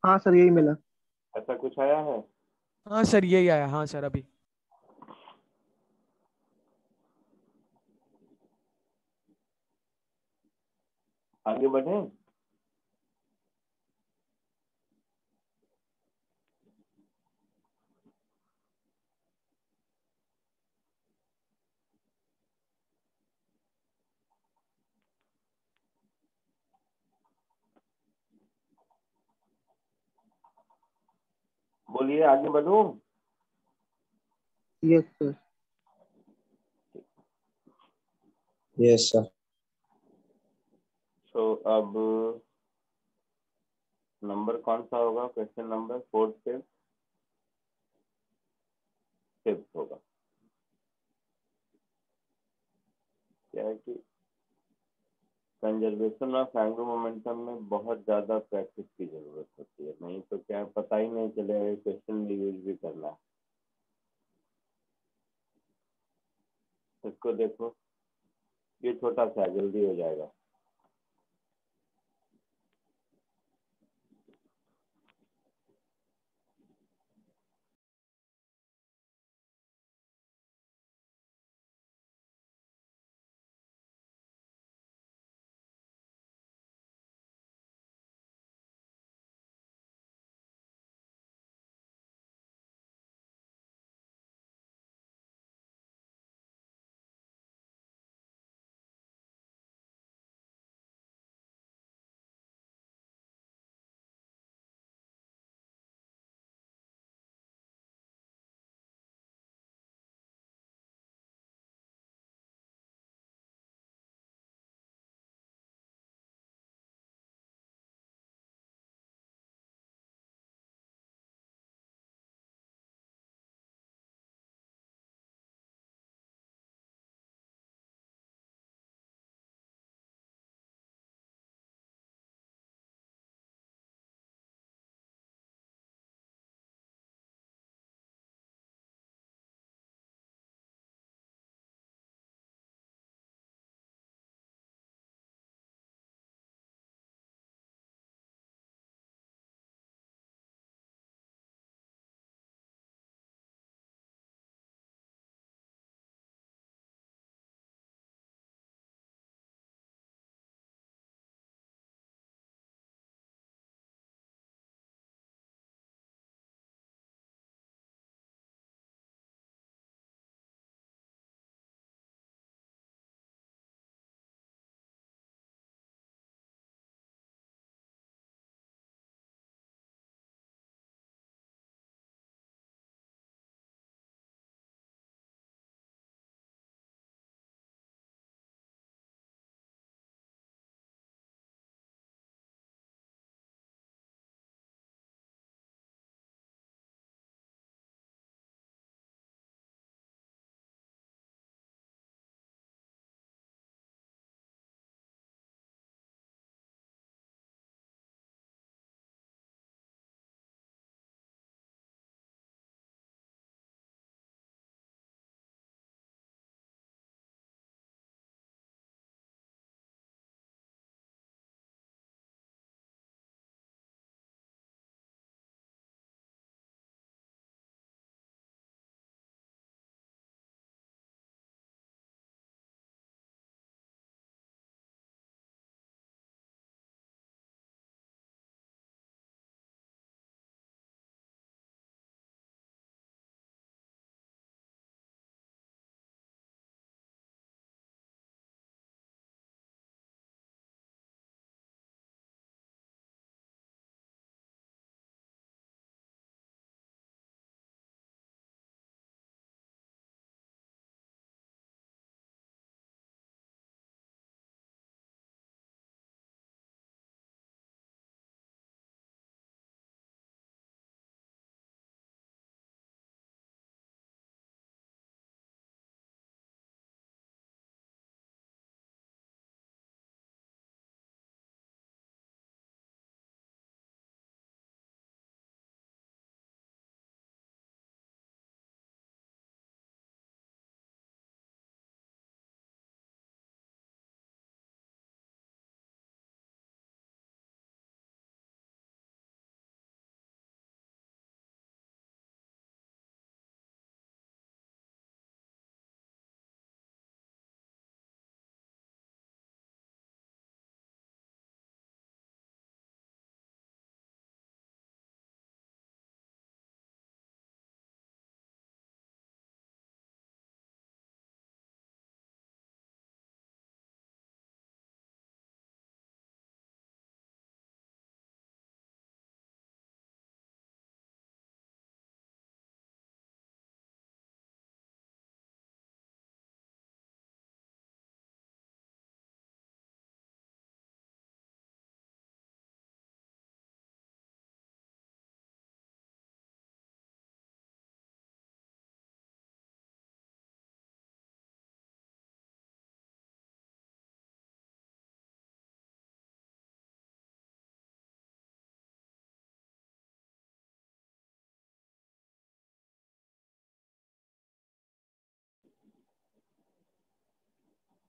हाँ सर यही मिला। ऐसा कुछ आया है? हाँ सर यही आया, हाँ सर अभी। आगे बढ़े? बोलिए आगे बढ़ूं? Yes sir. Yes sir. तो अब नंबर कौन सा होगा? क्वेश्चन नंबर 4 से 5 होगा। क्या है कि कंजर्वेशन ऑफ एंगुलर मोमेंटम में बहुत ज्यादा प्रैक्टिस की जरूरत होती है, नहीं तो क्या है, पता ही नहीं चलेगा क्वेश्चन में यूज भी करना है। इसको देखो, ये छोटा सा जल्दी हो जाएगा।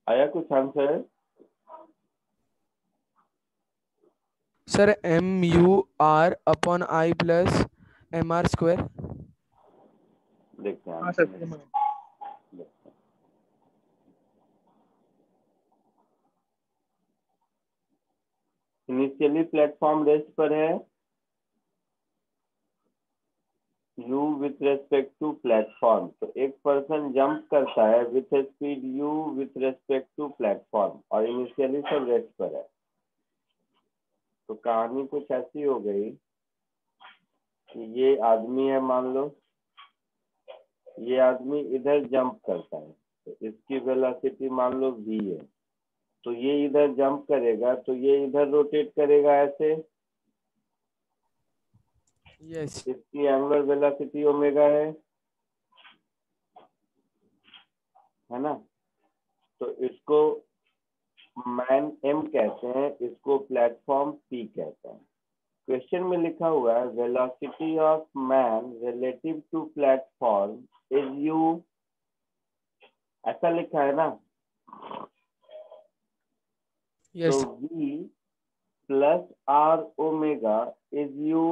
आया कुछ आंसर? Sir MUR/I+MR²। देखते हैं हाँ सर आंसर। सेम है। इनिशियली प्लेटफॉर्म रेस्ट पर है u with respect to platform, तो एक पर्सन जंप करता है with speed u with respect to platform और इनिशियली सब रेस्ट पर है। तो कहानी कुछ ऐसी हो गई कि ये आदमी है, मान लो ये आदमी इधर जंप करता है, तो इसकी वेलोसिटी मान लो v है, तो ये इधर जंप करेगा तो ये इधर रोटेट करेगा ऐसे, यस। इसकी एंगुलर वेलोसिटी ओमेगा है ना। तो इसको मैन m कहते हैं, इसको प्लेटफॉर्म p कहते हैं। क्वेश्चन में लिखा हुआ है velocity of man relative to platform is u, ऐसा लिखा है ना। यस। तो v plus r omega is u,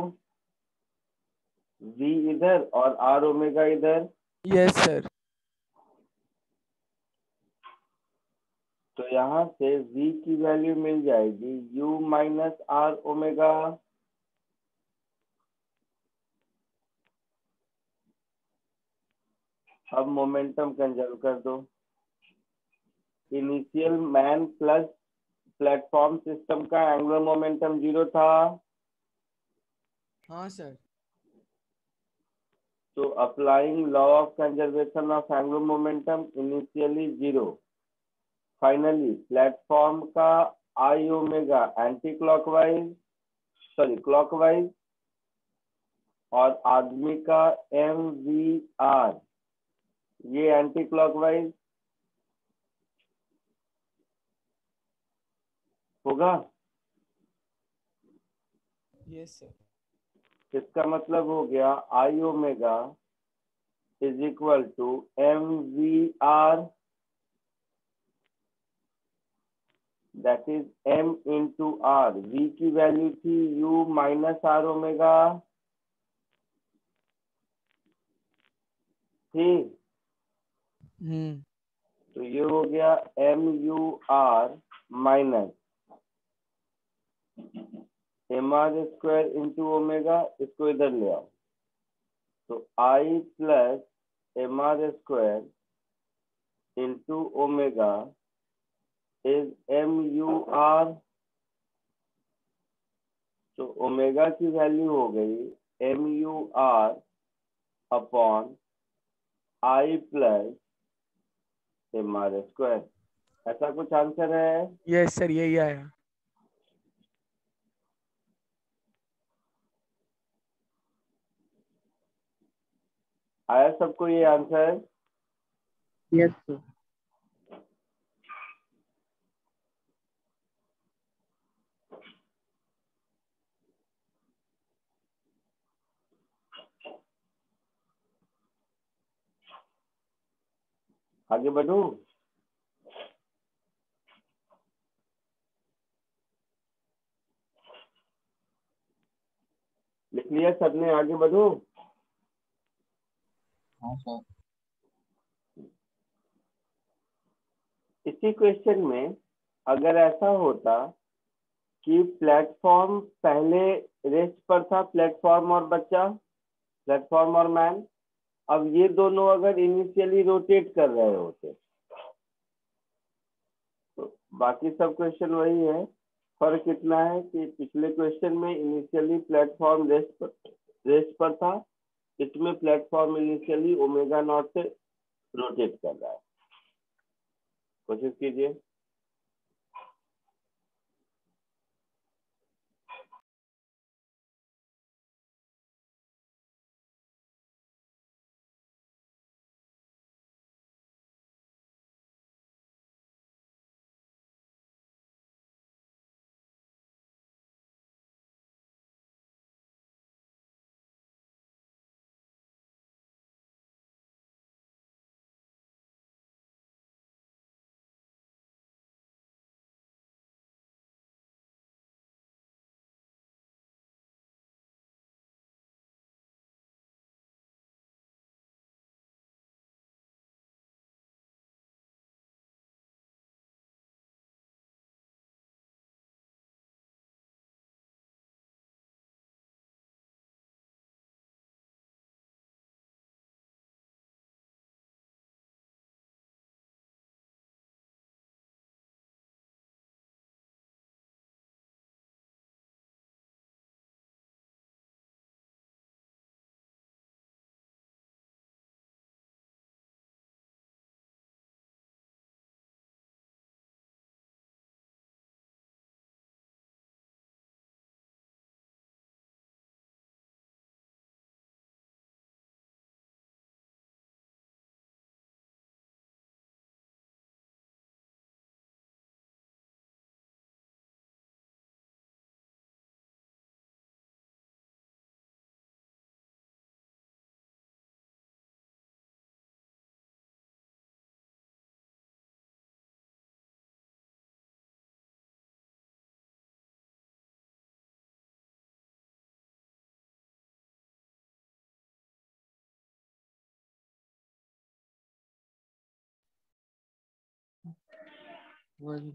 v इधर और r ओमेगा इधर। Yes sir. तो यहाँ से v की वैल्यू मिल जाएगी u माइनस r ओमेगा। अब मोमेंटम कंजर्व कर दो। Initial man plus platform system का एंगुलर मोमेंटम 0 था, हाँ सर। तो applying law of conservation of angular momentum initially 0, finally platform का I omega anti clockwise, sorry clockwise, और आदमी का एम वी आर ये एंटी क्लॉकवाइज होगा। Yes sir. इसका मतलब हो गया I omega is equal to M V R, that is m into R. v की वैल्यू थी u माइनस आर ओमेगा थी, तो ये हो गया M U R minus M R square into omega, इसको इधर ले आओ, तो I plus M R square into omega is M U R. तो ओमेगा की वैल्यू हो गई M U R upon I plus M R square. ऐसा कुछ आंसर है? यस सर, यही आया। आया सबको ये आंसर? Yes sir. आगे बढ़ू? लिख लिया सबने? आगे बढ़ू? हाँ सर। इसी क्वेश्चन में अगर ऐसा होता कि प्लेटफॉर्म पहले रेस्ट पर था, प्लेटफॉर्म और बच्चा, प्लेटफॉर्म और मैन, अब ये दोनों अगर इनिशियली रोटेट कर रहे होते, तो बाकी सब क्वेश्चन वही है। फर्क इतना है कि पिछले क्वेश्चन में इनिशियली प्लेटफॉर्म रेस्ट पर था, इसमें प्लेटफॉर्म इनिशियली ओमेगा नॉट से रोटेट कर रहा है। कोशिश कीजिए। वही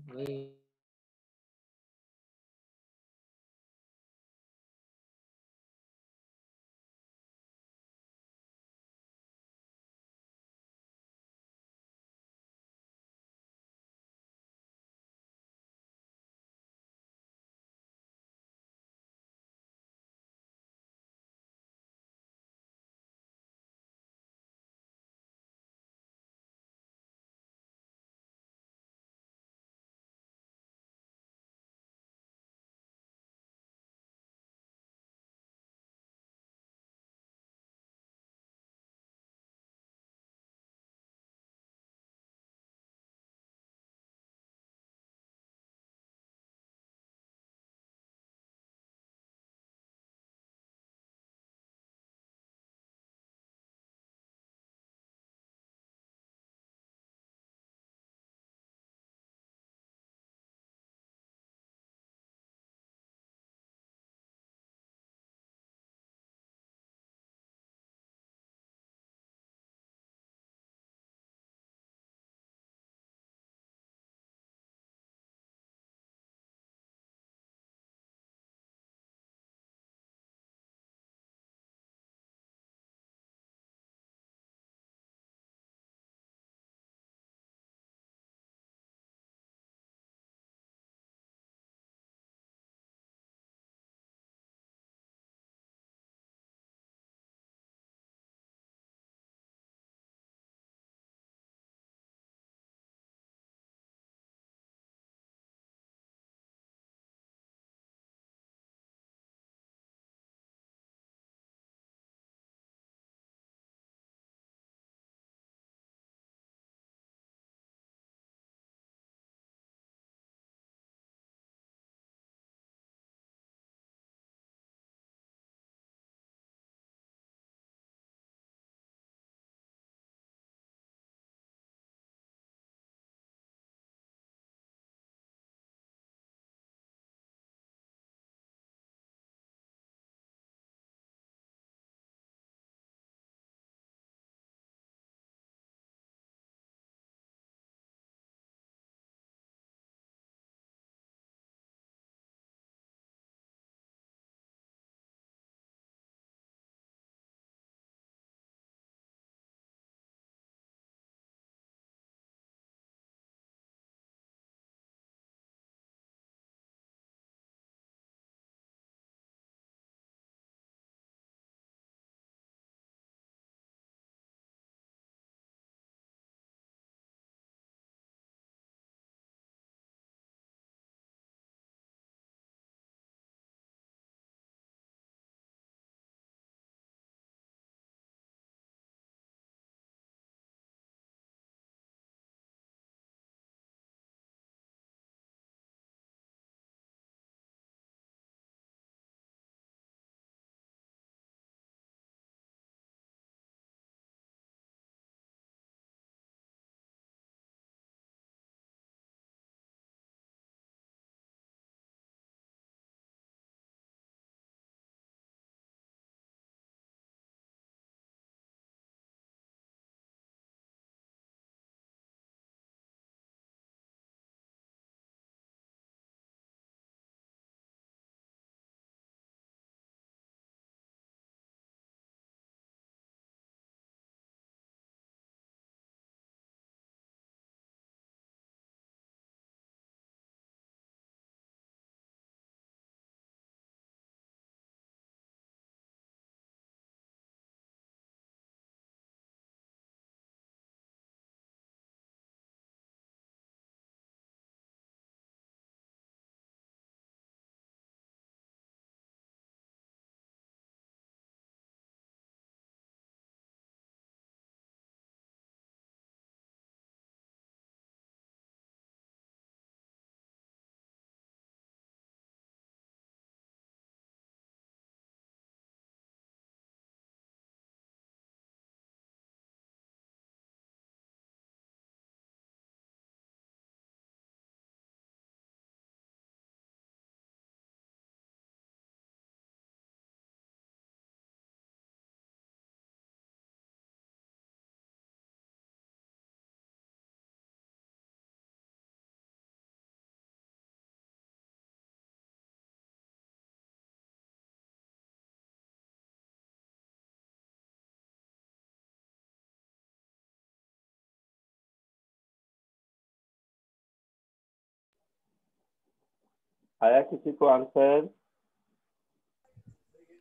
आया किसी को आंसर?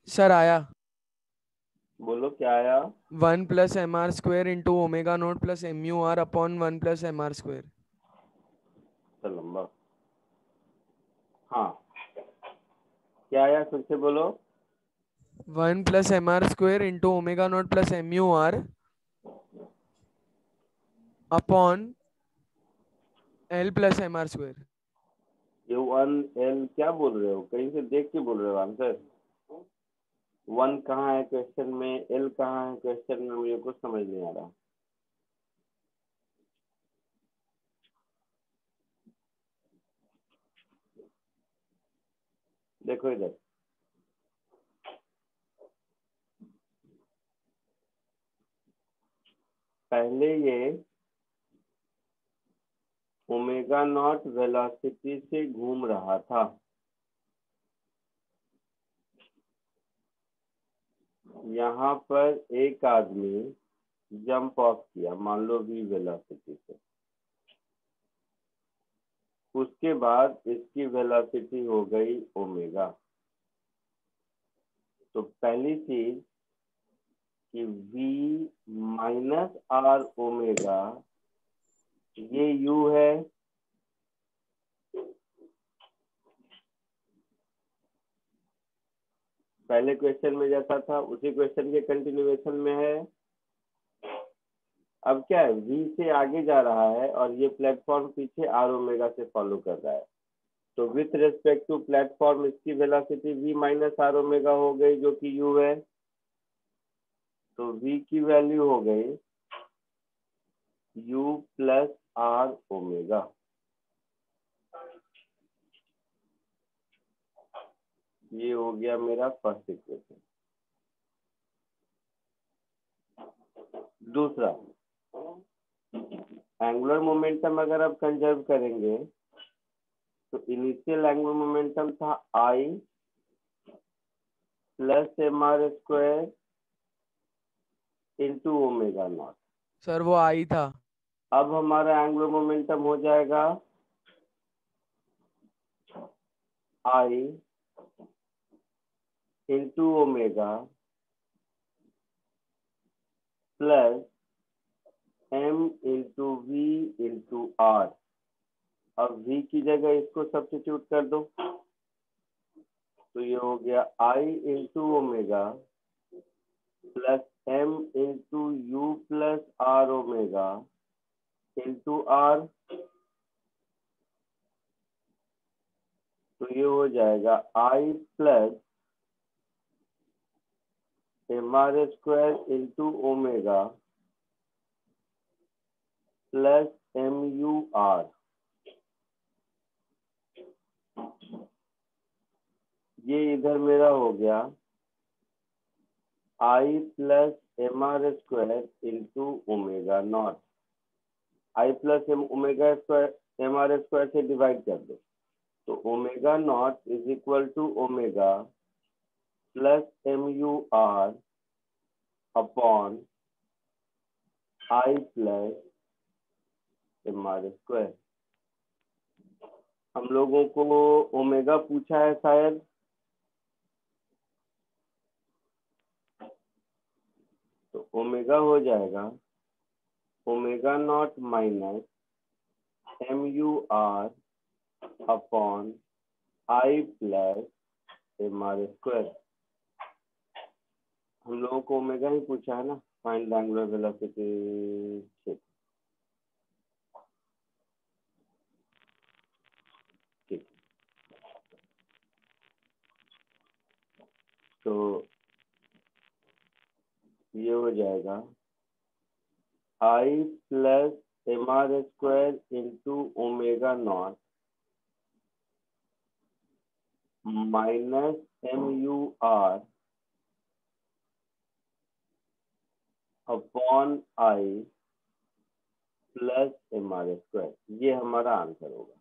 सर आया। बोलो क्या आया? 1+mr² into omega not plus MUR upon 1+mr²। तो लंबा। हाँ, क्या आया फिर से बोलो। 1+mr² into omega not plus MUR upon L+mr²। ये 1L क्या बोल रहे हो? कहीं से देख के बोल रहे हो आंसर? 1 कहाँ है क्वेश्चन में, L कहाँ है क्वेश्चन में, मुझे कुछ समझ नहीं आ रहा। देखो इधर, पहले ये ओमेगा नॉट वेलोसिटी से घूम रहा था, यहाँ पर एक आदमी जंप ऑफ किया, मान लो v वेलोसिटी से। उसके बाद इसकी वेलोसिटी हो गई ओमेगा। तो पहली चीज कि v माइनस आर ओमेगा, ये u है। पहले क्वेश्चन में जैसा था उसी क्वेश्चन के कंटिन्यूएशन में है। अब क्या है, v से आगे जा रहा है और ये प्लेटफॉर्म पीछे आर ओमेगा से फॉलो कर रहा है। तो विथ रेस्पेक्ट टू प्लेटफॉर्म इसकी velocity v minus R omega हो गई, जो कि u है। तो v की वैल्यू हो गई u प्लस आर ओमेगा। ये हो गया मेरा फर्स्ट इक्वेशन। दूसरा, एंगुलर मोमेंटम अगर आप कंजर्व करेंगे तो इनिशियल एंगुलर मोमेंटम था I plus mr² into omega not. Sir वो आई था। अब हमारा एंगुलर मोमेंटम हो जाएगा I into omega plus m into v into r। अब v की जगह इसको सब्स्टिट्यूट कर दो, तो ये हो गया I into omega plus m into u plus r omega into r। तो ये हो जाएगा I plus mr² into omega plus MUR। ये इधर मेरा हो गया I plus mr² into omega naught. I plus omega square mr² से डिवाइड कर दो, तो omega naught is equal to omega plus MUR upon I plus mr²। हम लोगों को ओमेगा पूछा है शायद, तो ओमेगा हो जाएगा omega naught minus MUR upon I plus mr²। हम लोगों को ओमेगा ही पूछा है ना, फाइंड द एंगुलर वेलोसिटी। ठीक, तो ये हो जाएगा I plus mr² into omega not minus MUR upon I plus mr²। ये हमारा आंसर होगा।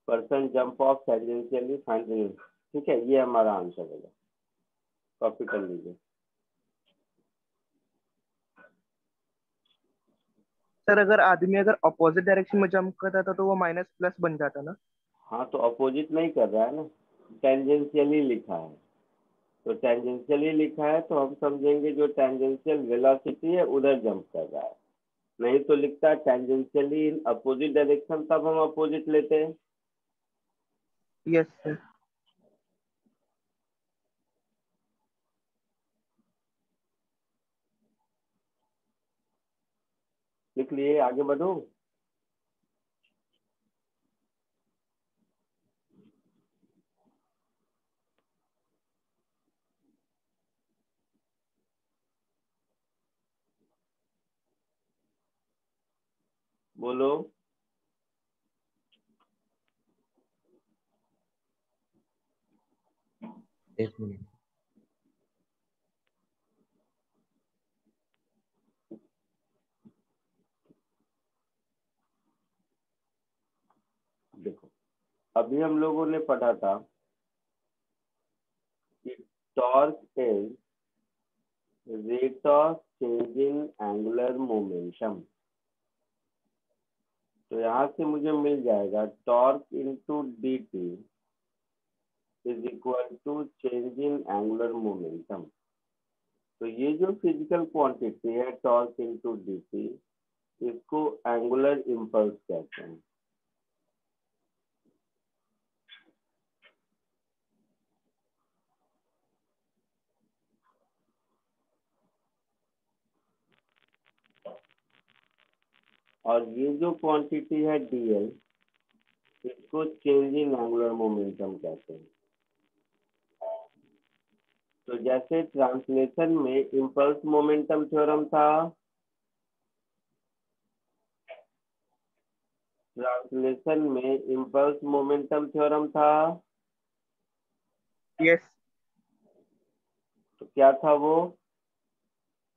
Person jump of tangentially find, ठीक है, ये हमारा आंसर होगा। कॉपी कर लीजिए। सर अगर आदमी अगर अपोजिट डायरेक्शन में जंप करता था तो वो माइनस प्लस बन जाता ना। हाँ, तो अपोजिट नहीं कर रहा है ना, टेंजेंशियली लिखा है, तो टेंजेंशियली लिखा है तो हम समझेंगे जो टेंजेंशियल वेलोसिटी है उधर जंप कर रहा है। नहीं तो लिखता है टेंजेंशियली इन अपोजिट डायरेक्शन, तब हम अपोजिट लेते हैं। Yes sir. लिख लिए, आगे बढ़ो। बोलो। एक मिनट। देखो, अभी हम लोगों ने पढ़ा था कि torque is rate of change in angular momentum. तो यहाँ से मुझे मिल जाएगा torque into D T is equal to change in angular momentum. तो ये जो फिजिकल क्वांटिटी है टॉर्क इंटू डी टी, इसको एंगुलर इम्पल्स कहते हैं। और ये जो क्वांटिटी है डीएल, इसको चेंज इन एंगुलर मोमेंटम कहते हैं। तो जैसे ट्रांसलेशन में इम्पल्स मोमेंटम थ्योरम था, ट्रांसलेशन में इम्पल्स मोमेंटम थ्योरम था, यस। तो क्या था वो?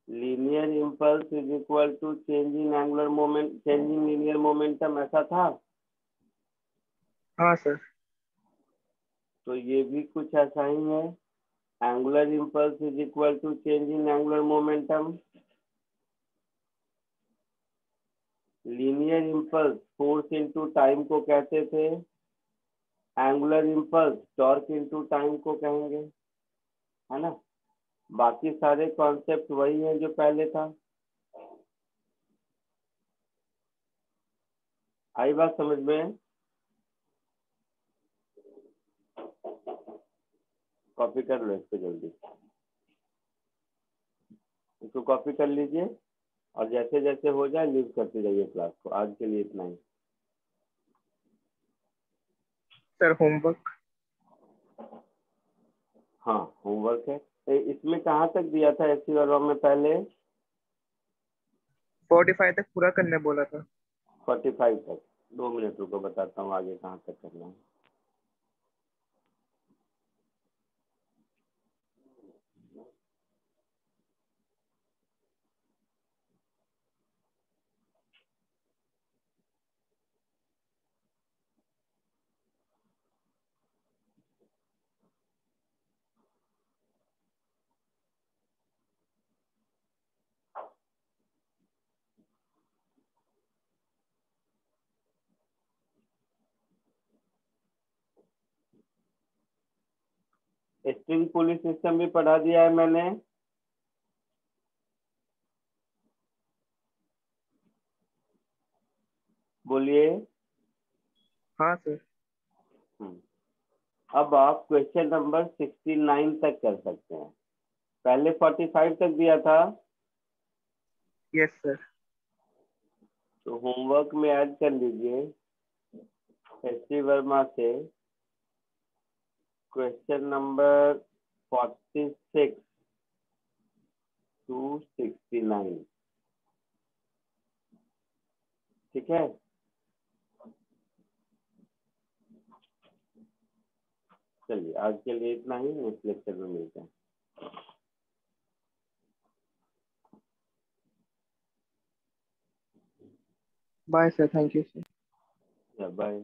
Linear impulse is equal to change in angular moment, change in linear momentum, ऐसा था। हाँ सर। तो ये भी कुछ ऐसा ही है, angular impulse is equal to change in angular momentum. Linear impulse force into time को कहते थे, angular impulse torque into time को कहेंगे, है ना। बाकी सारे कॉन्सेप्ट वही हैं जो पहले था। आई बात समझ में? कॉपी कर लो इसको जल्दी, इसको कॉपी कर लीजिए और जैसे जैसे हो जाए लीव करते जाइए क्लास को। आज के लिए इतना ही। Sir homework. हाँ, होमवर्क है। इसमें कहाँ तक दिया था एससी वर्मा में? पहले 45 तक पूरा करने बोला था। 45 तक। 2 मिनट रुको, बताता हूँ आगे कहाँ तक करना है। स्ट्रिंग पुली सिस्टम भी पढ़ा दिया है मैंने। बोलिए। हाँ सर। अब आप क्वेश्चन नंबर 69 तक कर सकते हैं। पहले 45 तक दिया था, यस सर। तो होमवर्क में ऐड कर लीजिए एससी वर्मा से क्वेश्चन नंबर 46 टू 69। ठीक है, चलिए आज के लिए इतना ही, नेक्स्ट लेक्चर में मिलते हैं। Bye sir, thank you sir. Bye.